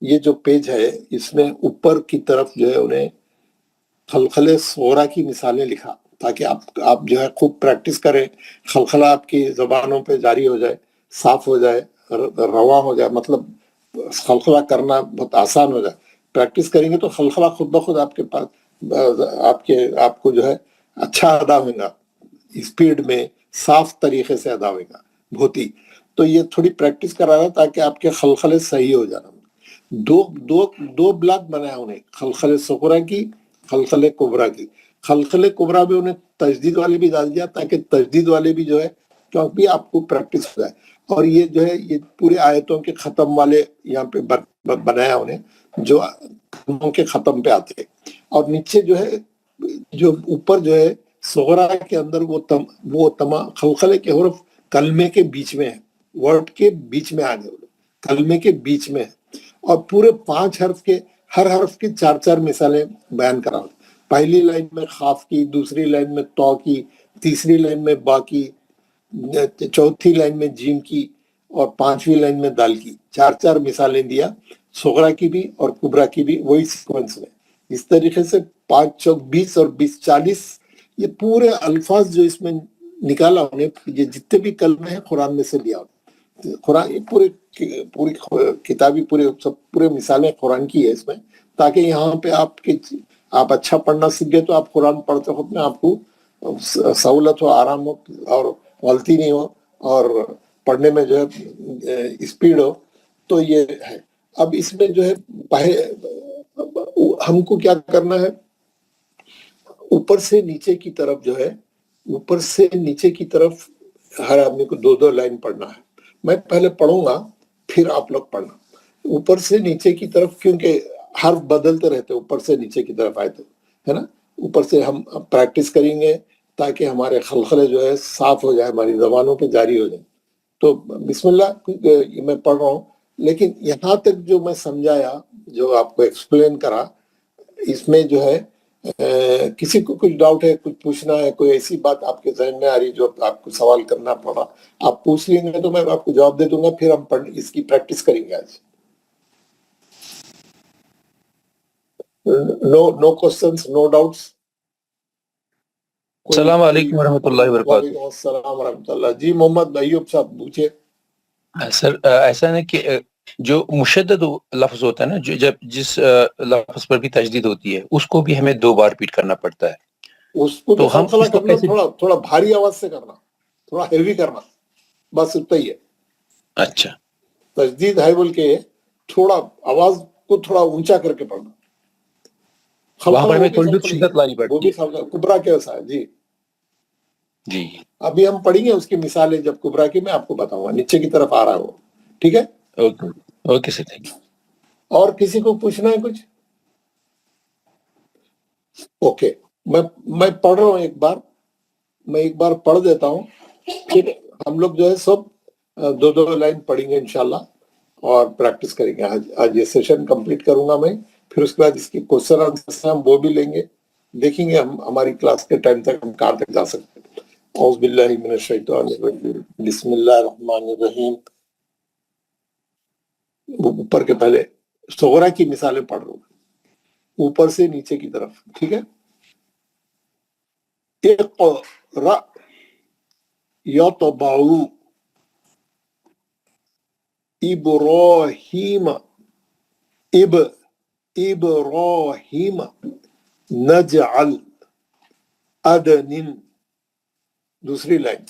یہ جو پیج ہے اس میں اوپر کی طرف جو ہے انہیں خلخلے صغرا کی مثالیں لکھا تاکہ آپ جو ہے خوب پریکٹس کریں خلخلہ آپ کی زبانوں پہ جاری ہو جائے صاف ہو جائے رواں ہو جائے مطلب خلخلہ کرنا بہت آسان ہو جائے پریکٹس کریں گے تو خلخلہ خود بخود آپ کے پاس آپ کو جو ہے اچھا ادا ہوئے گا اسپیڈ میں صاف طریقے سے ادا ہوئے گا بہت ہی تو یہ تھوڑی پریکٹس کرا رہا تاکہ آپ کے خلخلے صحیح ہو جانا دو بلاک بنایا انہیں خلخلے صغرا کی خلخلے کبرا کی خلخلے کبرا میں انہیں تجدید والے بھی ڈال دیا تاکہ تجدید والے بھی جو ہے کیونکہ آپ کو پریکٹس ہو جائے اور یہ جو ہے یہ پورے آیتوں کے ختم والے یہاں پہ بنایا انہیں جو کے ختم پہ آتے ہیں اور نیچے جو ہے جو اوپر جو ہے صغرا کے اندر وہ تمام خلخلے کے حرف کلمے کے بیچ میں ہے، ورڈ کے بیچ میں آ گئے، کلمے کے بیچ میں ہے، اور پورے 5 حرف کے ہر حرف کی 4 مثالیں بیان کرا. پہلی لائن میں خاف کی، دوسری لائن میں تو کی، تیسری لائن میں با کی، چوتھی لائن میں جیم کی، اور 5ویں لائن میں دال کی. 4 مثالیں دیا، صغرا کی بھی اور کبرا کی بھی، وہی سیکوینس میں. اس طریقے سے 5 چوک 20 اور 20 40 یہ پورے الفاظ جو اس میں نکالا انہیں، یہ جتنے بھی کلمے ہیں قرآن میں سے لیا. قرآن یہ پوری کتابی پورے مثالیں قرآن کی ہے اس میں، تاکہ یہاں پہ آپ اچھا پڑھنا سیکھ گئے تو آپ قرآن پڑھتے وقت میں آپ کو سہولت ہو، آرام ہو، اور غلطی نہیں ہو، اور پڑھنے میں جو ہے اسپیڈ ہو. تو یہ ہے. اب اس میں جو ہے ہم کو کیا کرنا ہے، اوپر سے نیچے کی طرف جو ہے، اوپر سے نیچے کی طرف ہر آدمی کو 2 لائن پڑھنا ہے. میں پہلے پڑھوں گا پھر آپ لوگ پڑھنا. اوپر سے نیچے کی طرف، کیونکہ حرف بدلتے رہتے اوپر سے نیچے کی طرف آئے تو، ہے نا. اوپر سے ہم پریکٹس کریں گے تاکہ ہمارے خلخلے جو ہے صاف ہو جائے، ہماری زبانوں پہ جاری ہو جائے. تو بسم اللہ میں پڑھ رہا ہوں، لیکن یہاں تک جو میں سمجھایا، جو آپ کو ایکسپلین کرا، اس میں جو ہے کسی کو کچھ ڈاؤٹ ہے، کچھ پوچھنا ہے، کوئی ایسی بات آپ کے ذہن میں آ رہی جو آپ کو سوال کرنا پڑا، آپ پوچھ لیں گے تو میں آپ کو جواب دے دوں گا. پھر ہم اس کی پریکٹس کریں گے آج. نو کوسچنس، نو ڈاؤٹس. السلام علیکم ورحمۃ اللہ وبرکاتہ. وعلیکم السلام ورحمۃ اللہ. جی محمد ایوب صاحب پوچھے. سر ایسا ہے کہ جو مشدد لفظ ہوتا ہے نا، جس لفظ پر بھی تجدید ہوتی ہے، اس کو بھی ہمیں 2 بار ریپیٹ کرنا پڑتا ہے. اس کو بھی تو ہم خلخلہ اس کو کرنا، کیسے؟ تھوڑا بھاری آواز سے کرنا، تھوڑا ہیوی کرنا، بس اتنا ہی ہے. اچھا، تجدید ہے بول کے تھوڑا آواز کو تھوڑا اونچا کر کے پڑھنا. وہاں پر خلخلہ وہ ہمیں بھی تھوڑی سی خلخلہ ہی شدت لانی ہے، وہ پڑتی بھی ہے. خلخلہ کبرا کیسا ہے. جی جی ابھی ہم پڑھیں گے اس کی مثالیں، جب کبرا کی میں آپ کو بتاؤں گا. نیچے کی طرف آ رہا ہے وہ. ٹھیک ہے. Okay okay sir, thank you. اور کسی کو پوچھنا ہے کچھ؟ اوکے. میں پڑھ رہا ہوں میں ایک بار پڑھ دیتا ہوں، پھر ہم لوگ جو ہے سب 2 لائن پڑھیں گے انشاءاللہ اور پریکٹس کریں گے. آج یہ سیشن کمپلیٹ کروں گا میں، پھر اس کے بعد اس کی کوشچن آنسر ہم وہ بھی لیں گے، دیکھیں گے ہماری کلاس کے ٹائم تک ہم کہاں تک جا سکتے ہیں. اعوذ باللہ من الشیطان الرجیم، بسم اللہ الرحمن الرحیم. اوپر کے پہلے صغرا کی مثالیں پڑھ رہا ہوں، اوپر سے نیچے کی طرف. ٹھیک ہے. اقرأ یطبع ابراہیم ابراہیم نجعل عدن. دوسری لائن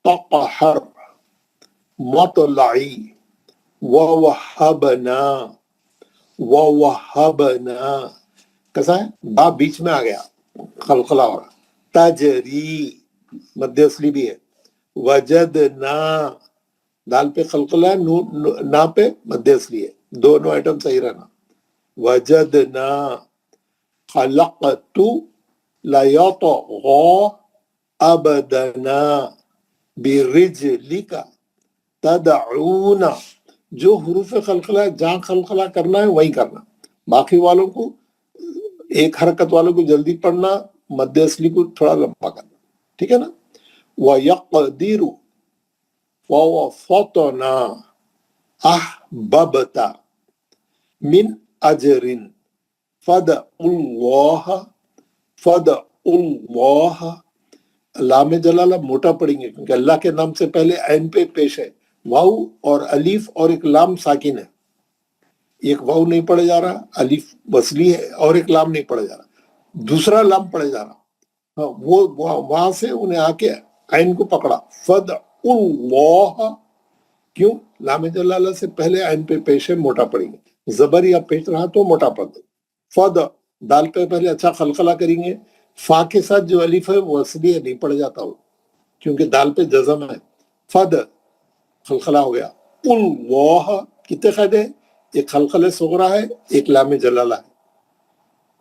تقہر مطلعی ووہبنا کیسا ہے؟ با بیچ میں آ گیا، خلخلہ ہو رہا. تجری مد اصلی بھی ہے. وجدنا دال پہ خلخلہ ہے، نا پہ مد اصلی ہے. دونوں آئٹم صحیح رہنا. وجدنا خلقت لیطغى ابدنا برجلک تدعونا. جو حروف خلخلہ ہے، جہاں خلخلہ کرنا ہے وہیں کرنا. باقی والوں کو، ایک حرکت والوں کو جلدی پڑھنا، مد اصلی کو تھوڑا لمبا کرنا. ٹھیک ہے نا. وَيَقْدِرُ وَوَفَطْنَا أَحْبَبْتَ مِنْ أَجْرٍ فَدَعُ اللَّهَ. لام جلالہ موٹا پڑھیں گے کیونکہ اللہ کے نام سے پہلے عین پہ پیش ہے، واو اور الف اور ایک لام ساکن ہے. ایک واو نہیں پڑھا جا رہا، الف وصلی ہے، اور ایک لام نہیں پڑھا جا رہا، دوسرا لام پڑھا جا رہا. وہ وہاں سے انہیں آ کے عین کو پکڑا. فَدْعُ اللَّهَ. کیوں؟ لام جلالہ سے پہلے عین پہ پیش ہے، موٹا پڑھیں گے. زبر یا پیش رہا تو موٹا پڑھ دیں. فد دال پہ پہلے اچھا خلخلہ کریں گے. فا کے ساتھ جو الف ہے وہ وصلی ہے، نہیں پڑھ جاتا وہ، کیونکہ دال پہ جزم ہے. فد خلخلہ ہو گیا. اللہ کتنے قاعدے ہیں؟ ایک خلخلہ صغرا ہے، ایک لام جلالہ ہے.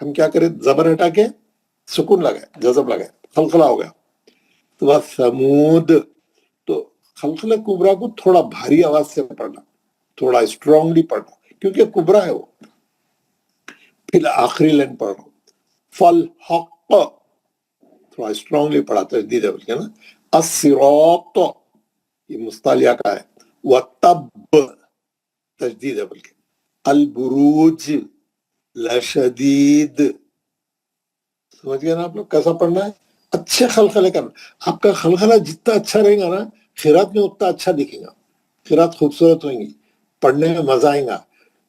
ہم کیا کریں زبر ہٹا کے سکون لگائے جزم لگائے خلخلہ ہو گیا تو بس سمود تو خلخلہ کبرا کو تھوڑا بھاری آواز سے پڑھنا تھوڑا اسٹرانگلی پڑھنا کیونکہ کبرا ہے وہ پھر آخری لائن پڑھ رہا ہوں فل حق تھوڑا اسٹرانگلی پڑھا تجدید ہے بلکہ نا الصراط یہ مستعلیہ کا ہے وَتَبْ تجدید ہے بلکہ البروج لشدید سمجھ گئے نا آپ لوگ کیسا پڑھنا ہے اچھے خلخلے کرنا آپ کا خلخلہ جتنا اچھا رہے گا نا خیرات میں اتنا اچھا دکھے گا خیرات خوبصورت ہوئیں گی پڑھنے میں مزہ آئے گا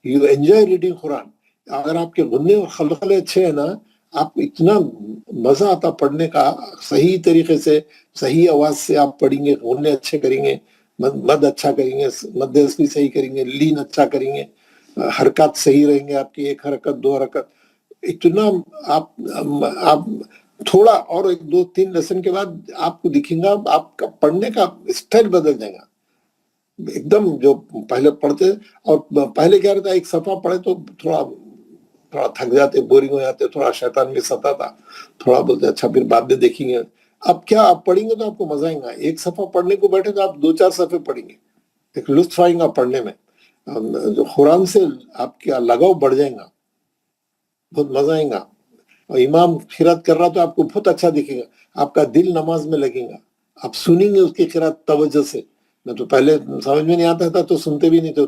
یو انجوائے ریڈنگ قرآن اگر آپ کے غنے اور خلخلے اچھے ہیں نا آپ اتنا مزہ آتا پڑھنے کا صحیح طریقے سے صحیح آواز سے آپ پڑھیں گے غنے اچھے کریں گے مد اچھا کریں گے مد اصلی صحیح کریں گے لین اچھا کریں گے حرکات صحیح رہیں گے آپ کی ایک حرکت دو حرکت اتنا آپ تھوڑا اور ایک دو تین لیسن کے بعد آپ کو دکھیں گا آپ کا پڑھنے کا اسٹائل بدل جائے گا ایک دم جو پہلے پڑھتے اور پہلے کیا رہتا ایک صفحہ پڑھے تو تھوڑا تھک جاتے بورنگ ہو جاتے تھوڑا شیطان بھی ستاتا تھوڑا بولتے اچھا پھر بعد میں دیکھیں گے اب کیا آپ پڑھیں گے تو آپ کو مزہ آئے گا ایک صفحہ پڑھنے کو بیٹھے تو آپ 2-4 صفحے پڑھیں گے ایک لطف آئیں گا پڑھنے میں جو قرآن سے آپ کا لگاؤ بڑھ جائے گا بہت مزہ آئے گا اور امام قرات کر رہا تو آپ کو بہت اچھا دکھے گا آپ کا دل نماز میں لگے گا آپ سنیں گے اس کی قرات توجہ سے میں تو پہلے سمجھ میں نہیں آتا تھا تو سنتے بھی نہیں تھے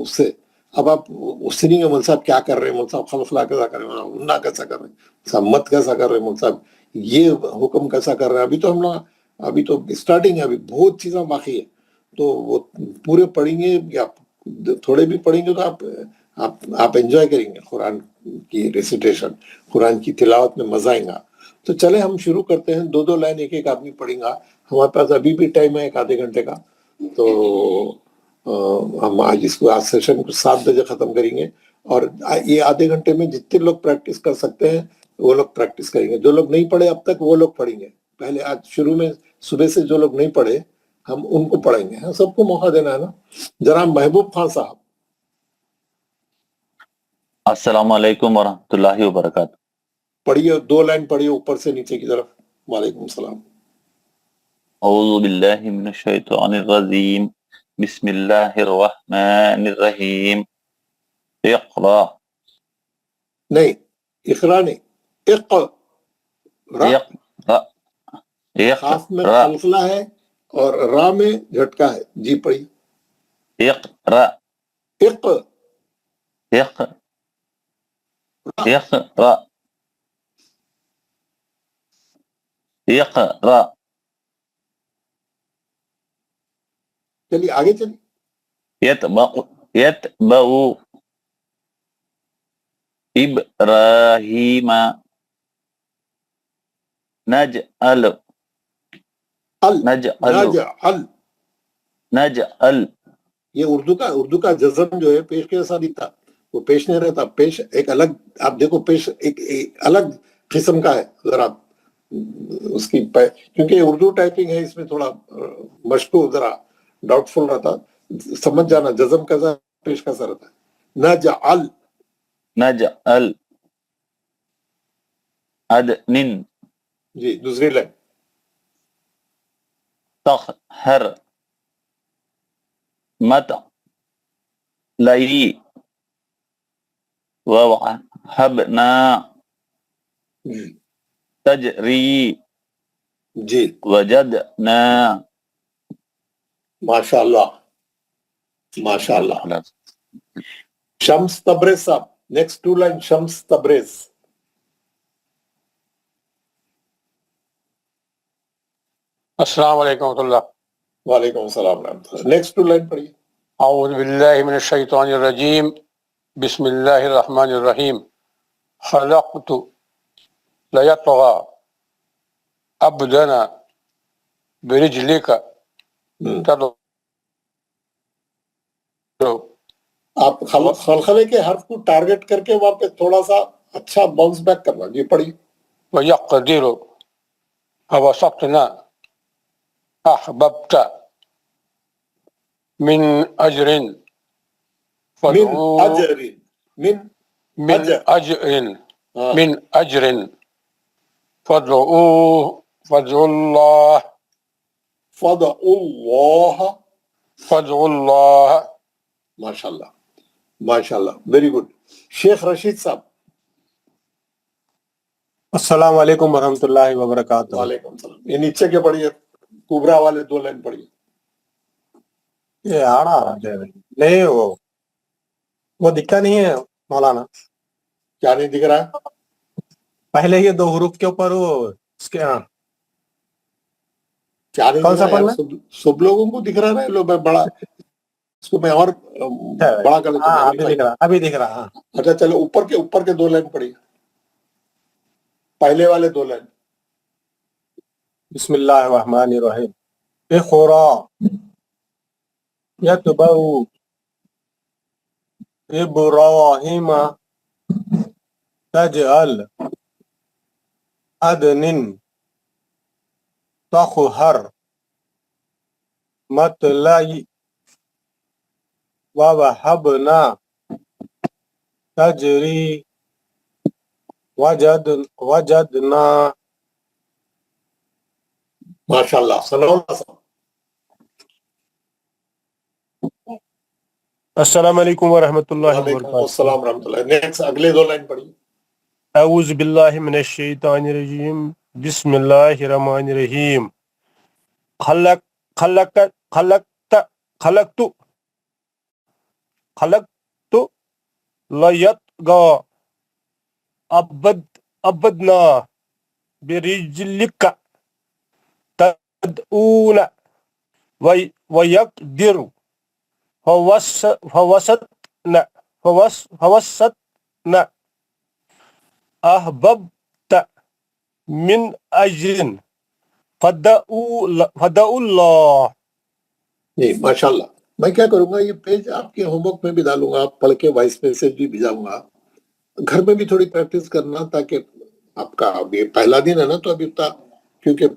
اس سے اب آپ سنیں گے مول صاحب کیا کر رہے ہیں مول صاحب خلخلا کیسا کر رہے ہیں انا کیسا کر رہے ہیں صاحب مت کیسا کر رہے ہیں مول صاحب یہ حکم کیسا کر رہے ہیں ابھی تو ہم لوگ ابھی تو اسٹارٹنگ ہے ابھی بہت چیزیں باقی ہے تو وہ پورے پڑھیں گے یا تھوڑے بھی پڑھیں گے تو آپ انجوائے کریں گے قرآن کی ریسیٹیشن قرآن کی تلاوت میں مزہ آئے گا تو چلے ہم شروع کرتے ہیں 2 لائن ایک آدمی پڑھیں گا ہمارے پاس ابھی بھی ٹائم ہے 1 آدھے گھنٹے کا تو ہم آج اس کو آج سیشن کو 7 بجے ختم کریں گے اور یہ آدھے گھنٹے میں جتنے لوگ پریکٹس کر سکتے ہیں وہ لوگ پریکٹس کریں گے جو لوگ نہیں پڑھے اب تک وہ لوگ پڑھیں گے پہلے آج شروع میں صبح سے جو لوگ نہیں پڑھے ہم ان کو پڑھیں گے سب کو موقع دینا ہے نا جناب محبوب خان صاحب السلام علیکم ورحمۃ اللہ وبرکاتہ پڑھیے 2 لائن پڑھیے اوپر سے نیچے کی طرف وعلیکم السلام اعوذ باللہ من الشیطان الرجیم بسم اللہ الرحمن الرحیم اقرا نہیں اقرا نہیں خاص میں خلخلہ ہے اور را میں جھٹکا ہے جی پڑھیے اقرا اقرا چلیے آگے چلیے یتبع ابراہیم نجعل یہ اردو کا جزم جو ہے پیش کے ایسا نہیں تھا وہ پیش نہیں رہتا پیش ایک الگ آپ دیکھو پیش ایک الگ قسم کا ہے ذرا اس کی کیونکہ اردو ٹائپنگ ہے اس میں تھوڑا مشکو ذرا ڈاؤٹ فل رہتا سمجھ جانا جزم کیسا پیش کیسا رہتا ہے نجعل عدن جی دوسری لائن تخر مت لئی ووہبنا تجری جی وجدنا ماشاء اللہ شمس تبریز صاحب نیکسٹ 2 لائن شمس تبریز السلام علیکم ورحمۃ اللہ وعلیکم السلام ورحمۃ اللہ نیکسٹ 2 لائن پڑھیے اعوذ باللہ من الشیطان الرجیم بسم اللہ الرحمن الرحیم خلقت لیطغى ابدنا برجلک آپ خلخلے کے حرف کو ٹارگٹ کر کے وہاں پہ تھوڑا سا اچھا باؤنس بیک کرنا جی پڑھیے وَيَقْدِرُ فَوَسَطْنَا أَحْبَبْتَ من أجر من من أجر من أجر فادعوه فادعوا الله فادعوا الله. ماشاءاللہ ماشاءاللہ ویری گڈ. شیخ رشید صاحب. السلام علیکم ورحمۃ اللہ وبرکاتہ. وعلیکم السلام. یہ نیچے کے پڑھیے, کبرا والے 2 لائن پڑھیے. یہ آڑا نہیں وہ دکھا نہیں ہے مولانا. کیا نہیں دکھ رہا ہے؟ پہلے یہ 2 حروف کے اوپر وہ اس کے کیا نہیں کون دکھ سا رہا ہے؟ پڑھنا؟ سب لوگوں کو دکھ رہا ہے. لو میں بڑا اس کو میں اور بڑا کر دیتا ہوں. ابھی دکھ رہا. ہاں اچھا چلو اوپر کے 2 لائن پڑھیے, پہلے والے 2 لائن. بسم اللہ الرحمن الرحیم. اقرا یتبع ابراہیم تجعل عدن تخہر مطلعی ووہبنا تجری وجدنا. ماشاءاللہ. ثناء اللہ صاحب. السلام علیکم ورحمۃ اللہ وعلیکم وبرکاتہ. السلام ورحمۃ اللہ. نیکسٹ اگلے 2 لائن پڑھیے. اعوذ باللہ من الشیطان الرجیم بسم اللہ الرحمن الرحیم. خلقت لیطغى عبدنا برجلک تدعون ويقدر فوسطنا احببت من اجر فدعوا اللہ. جی ماشاءاللہ. میں کیا کروں گا, یہ پیج آپ کے ہوم ورک میں بھی ڈالوں گا, آپ پڑھ کے وائس میسج بھی بھیجاؤں گا. گھر میں بھی تھوڑی پریکٹس کرنا, تاکہ آپ کا ابھی پہلا دن ہے نا, تو ابھی کیونکہ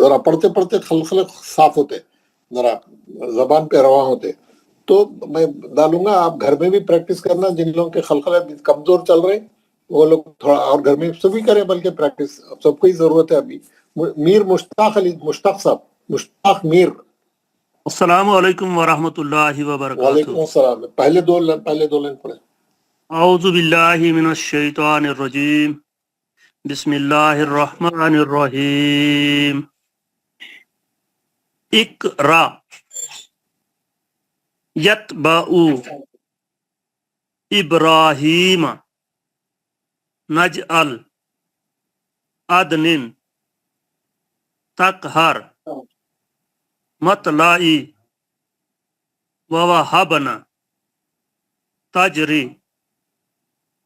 ذرا پڑھتے پڑھتے خلق صاف ہوتے, ذرا زبان پہ رواں ہوتے, تو میں ڈالوں گا. آپ گھر میں بھی پریکٹس کرنا. جن لوگوں کے خلق کمزور چل رہے ہیں وہ لوگ تھوڑا اور گھر میں سبھی کریں, بلکہ پریکٹس سب کو ہی ضرورت ہے ابھی. میر مشتاق صاحب, مشتاق میر. السلام علیکم ورحمۃ اللہ وبرکاتہ. وعلیکم السلام. پہلے دو لائن پڑھیں. اعوذ باللہ من الشیطان الرجیم بسم اللہ الرحمن الرحیم. اقرا یتبع ابراہیم نجعل عدن تقہر مطلعی ووہبنا تجری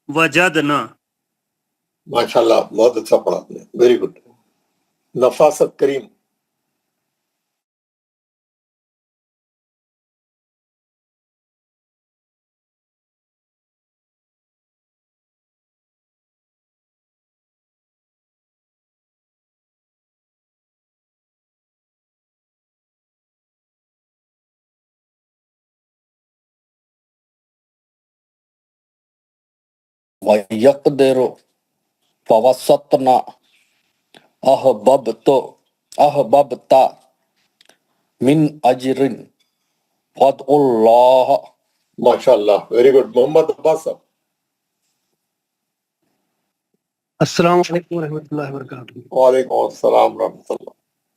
وجدنا. ماشاءاللہ بہت اچھا پڑھا آپ نے, ویری گڈ. نفاست کریم. وَيَقْدِرُ فَوَسَطْنَا أَحْبَبْتَ مِنْ أَجْرٍ فَادْعُوا اللَّهَ. ماشاءاللہ ویری گڈ. محمد عباس صاحب. السلام علیکم ورحمۃ اللہ وبرکاتہ. وعلیکم السلام ورحمۃ اللہ.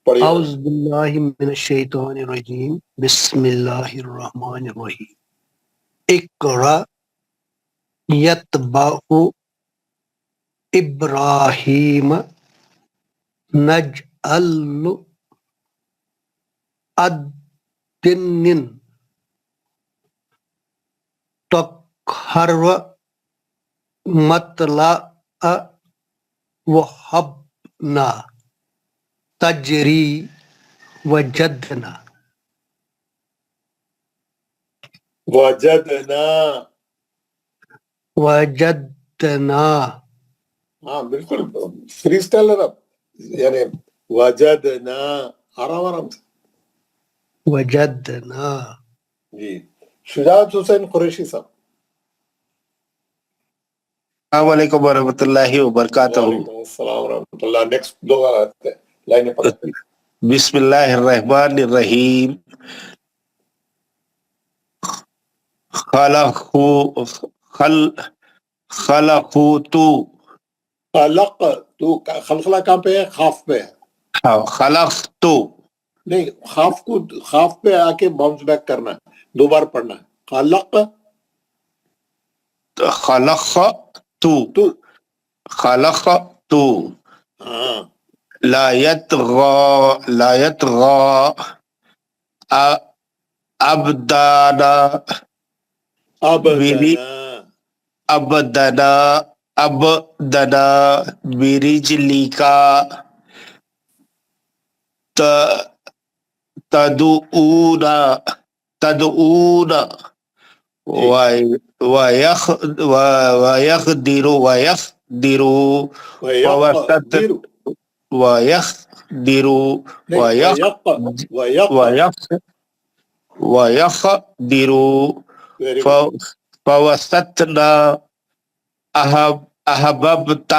پڑھیے. اعوذ باللہ من الشیطان الرجیم بسم اللہ الرحمن الرحیم. اقرا یتبع ابراہیم نجعل عدن تقہر مطلع وہبنا تجری وجدنا. وجدنا. ہاں بالکل فری اسٹائل ہے, یعنی وجدنا, آرام سے. وجدنا. جی. شجاعت حسین قریشی صاحب. السلام علیکم ورحمۃ اللہ وبرکاتہ. وعلیکم السلام ورحمۃ اللہ. نیکسٹ دو لائنیں پڑھتے ہیں. بسم اللہ الرحمن الرحیم. خلقت خلق تو خلقلہ کہاں پہ ہے؟ خاف پہ ہے. خلقت نہیں، خاف کو خاف پہ آ کے باؤنس بیک کرنا ہے، دو بار پڑھنا ہے. خلق خلقت ہاں لا يطغى ابدانا ابدنا برجلك تدعون ويقدر فوسطنا أحببت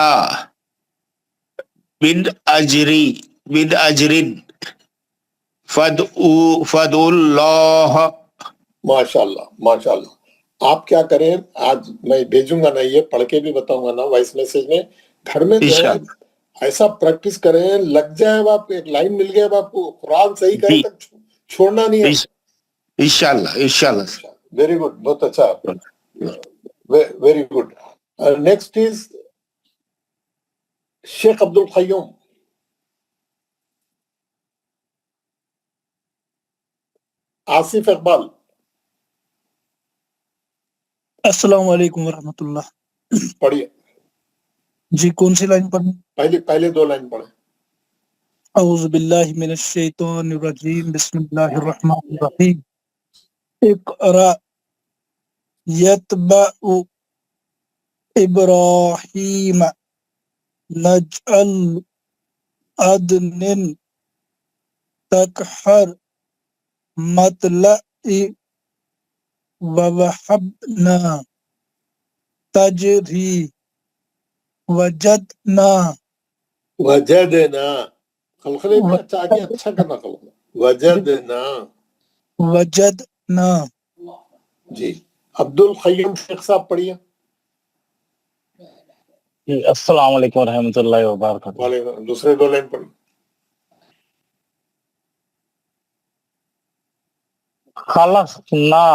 من أجر فادعوا الله. ماشاء اللہ ماشاء اللہ. آپ کیا کریں، آج میں بھیجوں گا نا، یہ پڑھ کے بھی بتاؤں گا نا وائس میسج میں. گھر میں جو ہے ایسا پریکٹس کریں، لگ جائے اب آپ ایک لائن مل گئے اب آپ کو قرآن صحیح کرے تک چھوڑنا نہیں ہے. انشاءاللہ. ویری گڈ، بہت اچھا، ویری گڈ. نیکسٹ از شیخ عبد القیوم. آصف اقبال. السلام علیکم ورحمۃ اللہ. پڑھیے. جی کون سی لائن پڑھیں؟ پہلے دو لائن پڑھیں. اعوذ باللہ من الشیطان الرجیم بسم اللہ الرحمن الرحیم. اقرأ یتبع ابراہیم نجعل عدن تکحر مطلع ووحبنا تجری وجدنا خلقلے میں اچھا آگے اچھا کرنا. خلقلہ وجدنا. جی عبد القیوم شیخ صاحب پڑھیے. السلام علیکم ورحمۃ اللہ وبرکاتہ. دوسرے دو لائن پڑھیے. خلقت لا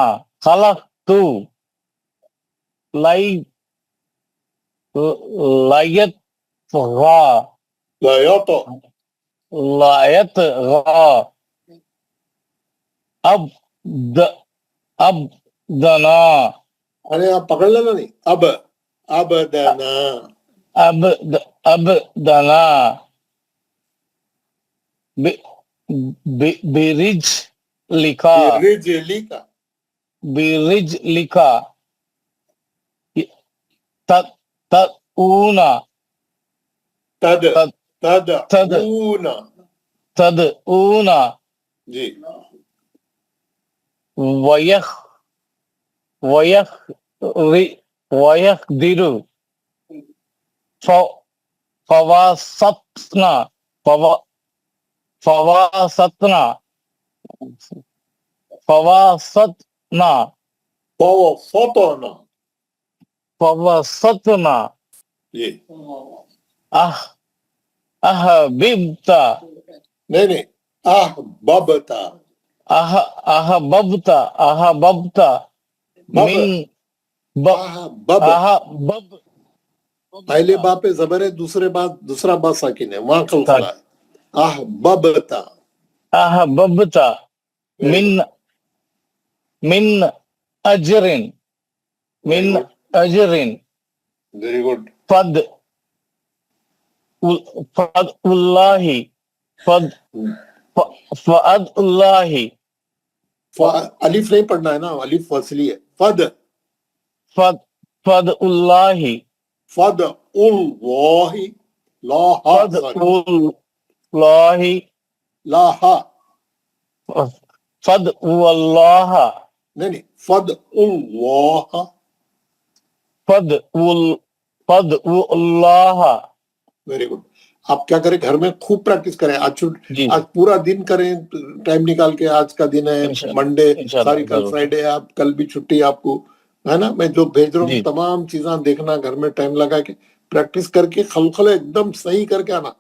يطغى ابدنا. ارے آپ پکڑ لینا نہیں. ابدنا برجلك تدعون جی ويقدر فواسطنا جی احببت نہیں احببت من پہلے با پہ زبر ہے، دوسرا با ساکن ہے، وہاں خلقلہ ہے. احببت من اجر ویری گڈ. فد اللہ الف نہیں پڑھنا ہے نا، الف فصلی ہے. فد اللہ فد اللہ فد اللہ نہیں فد اللہ فادعوا اللہ. Very good. آپ کیا کریں گھر میں خوب پریکٹس کریں. آج جی آج پورا دن کریں ٹائم نکال کے. آج کا دن ہے منڈے، ساری کل فرائیڈے ہے، آپ کل بھی چھٹی ہے آپ کو، ہے نا. میں جو بھیج رہا ہوں تمام چیزاں دیکھنا، گھر میں ٹائم لگا کے پریکٹس کر کے خلخلہ ایک دم صحیح کر کے آنا،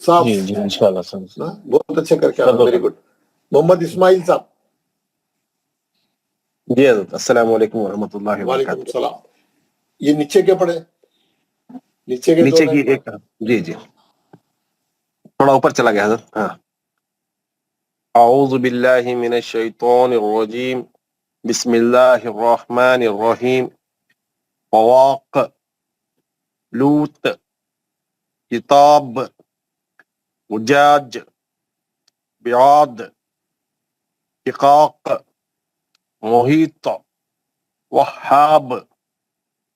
صاف. جی جی انشاءاللہ سر. بہت اچھے کر کے آنا. Very good. محمد اسماعیل صاحب. جی حضرت السلام علیکم ورحمۃ اللہ وعلیکم وبرکاتہ. السلام. یہ نیچے کے پڑھے، نیچے کے نیچے دو کی لائن ایک، جی جی تھوڑا اوپر چلا گیا حضرت. ہاں. اعوذ باللہ من الشیطان الرجیم بسم اللہ الرحمن الرحیم. فواق، لوط، کتاب، وجاج، بعاد، شقاق، محیط، وہاب،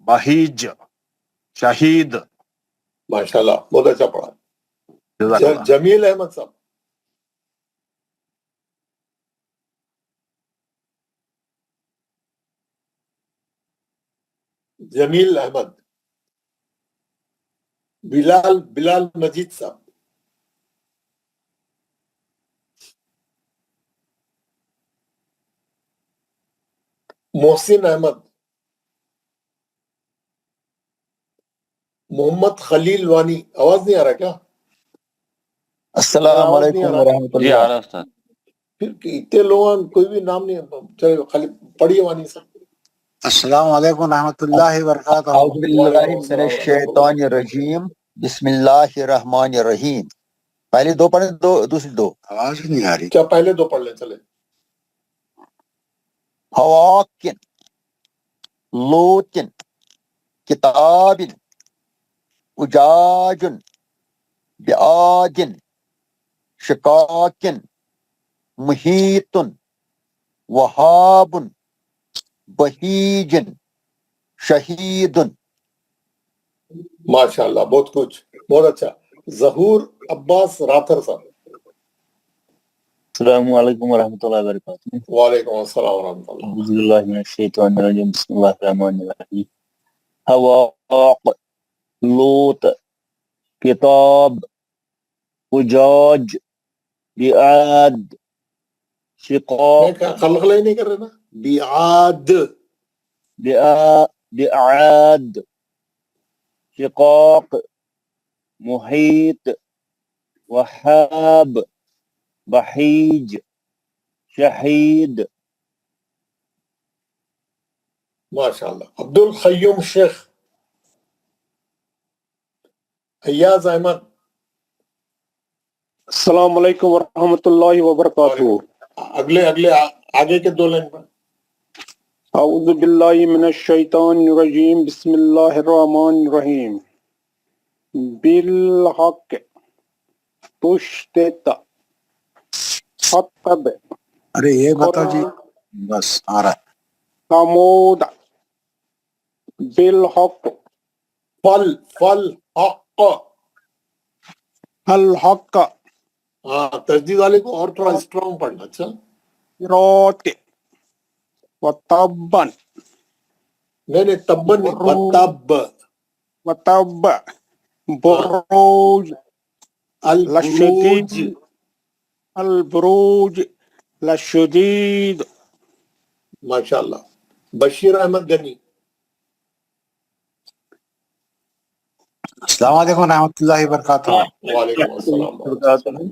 بہیج، شہید. ماشاء اللہ بہت اچھا پڑھا. جزاک اللہ. جمیل احمد صاحب. جمیل احمد. بلال مجید صاحب. محسن احمد. محمد خلیل وانی. آواز نہیں آ رہا کیا؟ السلام علیکم ورحمۃ جی اللہ. آ رہا استاد. پھر اتنے لوگ کوئی بھی نام نہیں. چلو خالی پڑھیے وانی صاحب. السلام علیکم ورحمۃ اللہ وبرکاتہ. اعوذ باللہ من الشیطان الرجیم بسم اللہ الرحمن الرحیم. پہلی دو پڑھیں، دوسری دو. آواز ہی نہیں آ رہی. کیا پہلے دو پڑھ لیں؟ چلے. حواکن، لوتن، کتابن، اجاجن، بعادن، شقاقن، محیطن، وہابن، بہیجن، شہیدن. ماشاء اللہ بہت کچھ، بہت اچھا. ظہور عباس راتھر صاحب. السلام علیکم ورحمۃ اللہ وبرکاتہ. وعلیکم السلام ورحمۃ اللہ. اعوذ باللہ من الشیطان الرجیم بسم اللہ الرحمن الرحیم. حواق، لوط، کتاب، اجاج، بعاد، میں شقاق، خلخلہ ہی نہیں کر رہے نا. بیعاد. بعاد، شقاق، محیط، وہاب، بہیج، شہید. ماشاء اللہ. عبد القیوم شیخ. ایاز احمد. السلام علیکم ورحمۃ اللہ وبرکاتہ. اگلے آگے کے دو لائن پر. اعوذ باللہ من الشیطان الرجیم بسم اللہ الرحمن الرحیم. بالحق تشتت خطب ارے یہ بتاؤ جی. بس آ رہا ہے. ثمود بالحق فل حق. الحق ہاں تجدید والے کو اور تھوڑا اسٹرانگ پڑھنا. اچھا. روت وطبن نہیں تبن نہیں، تب. وطب بروج البروج. لشدید البروج لشدید. ماشاء اللہ. بشیر احمد گنی. السلام علیکم ورحمۃ اللہ وبرکاتہ. وعلیکم السلام ورحمۃ اللہ.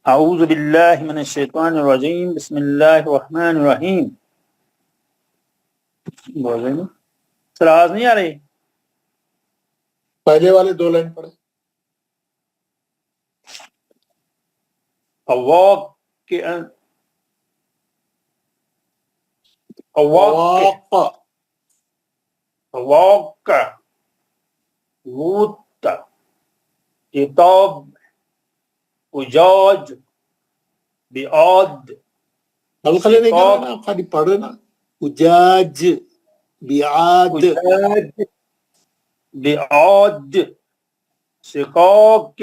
اعوذ باللہ من الشیطان الرجیم بسم اللہ الرحمن الرحیم. سر آواز نہیں آ رہی؟ پہلے والے دو لائن پڑھے. اواق لوط، کتاب، اجاج، بعاد. خلخلے نہیں کر رہے نا، خالی پڑھ رہے نا. اجاج، بیعاد، بعاد، شقاق،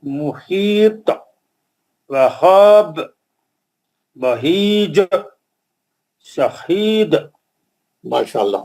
محیط، وہاب، بہیج، شہید. ماشاء اللہ.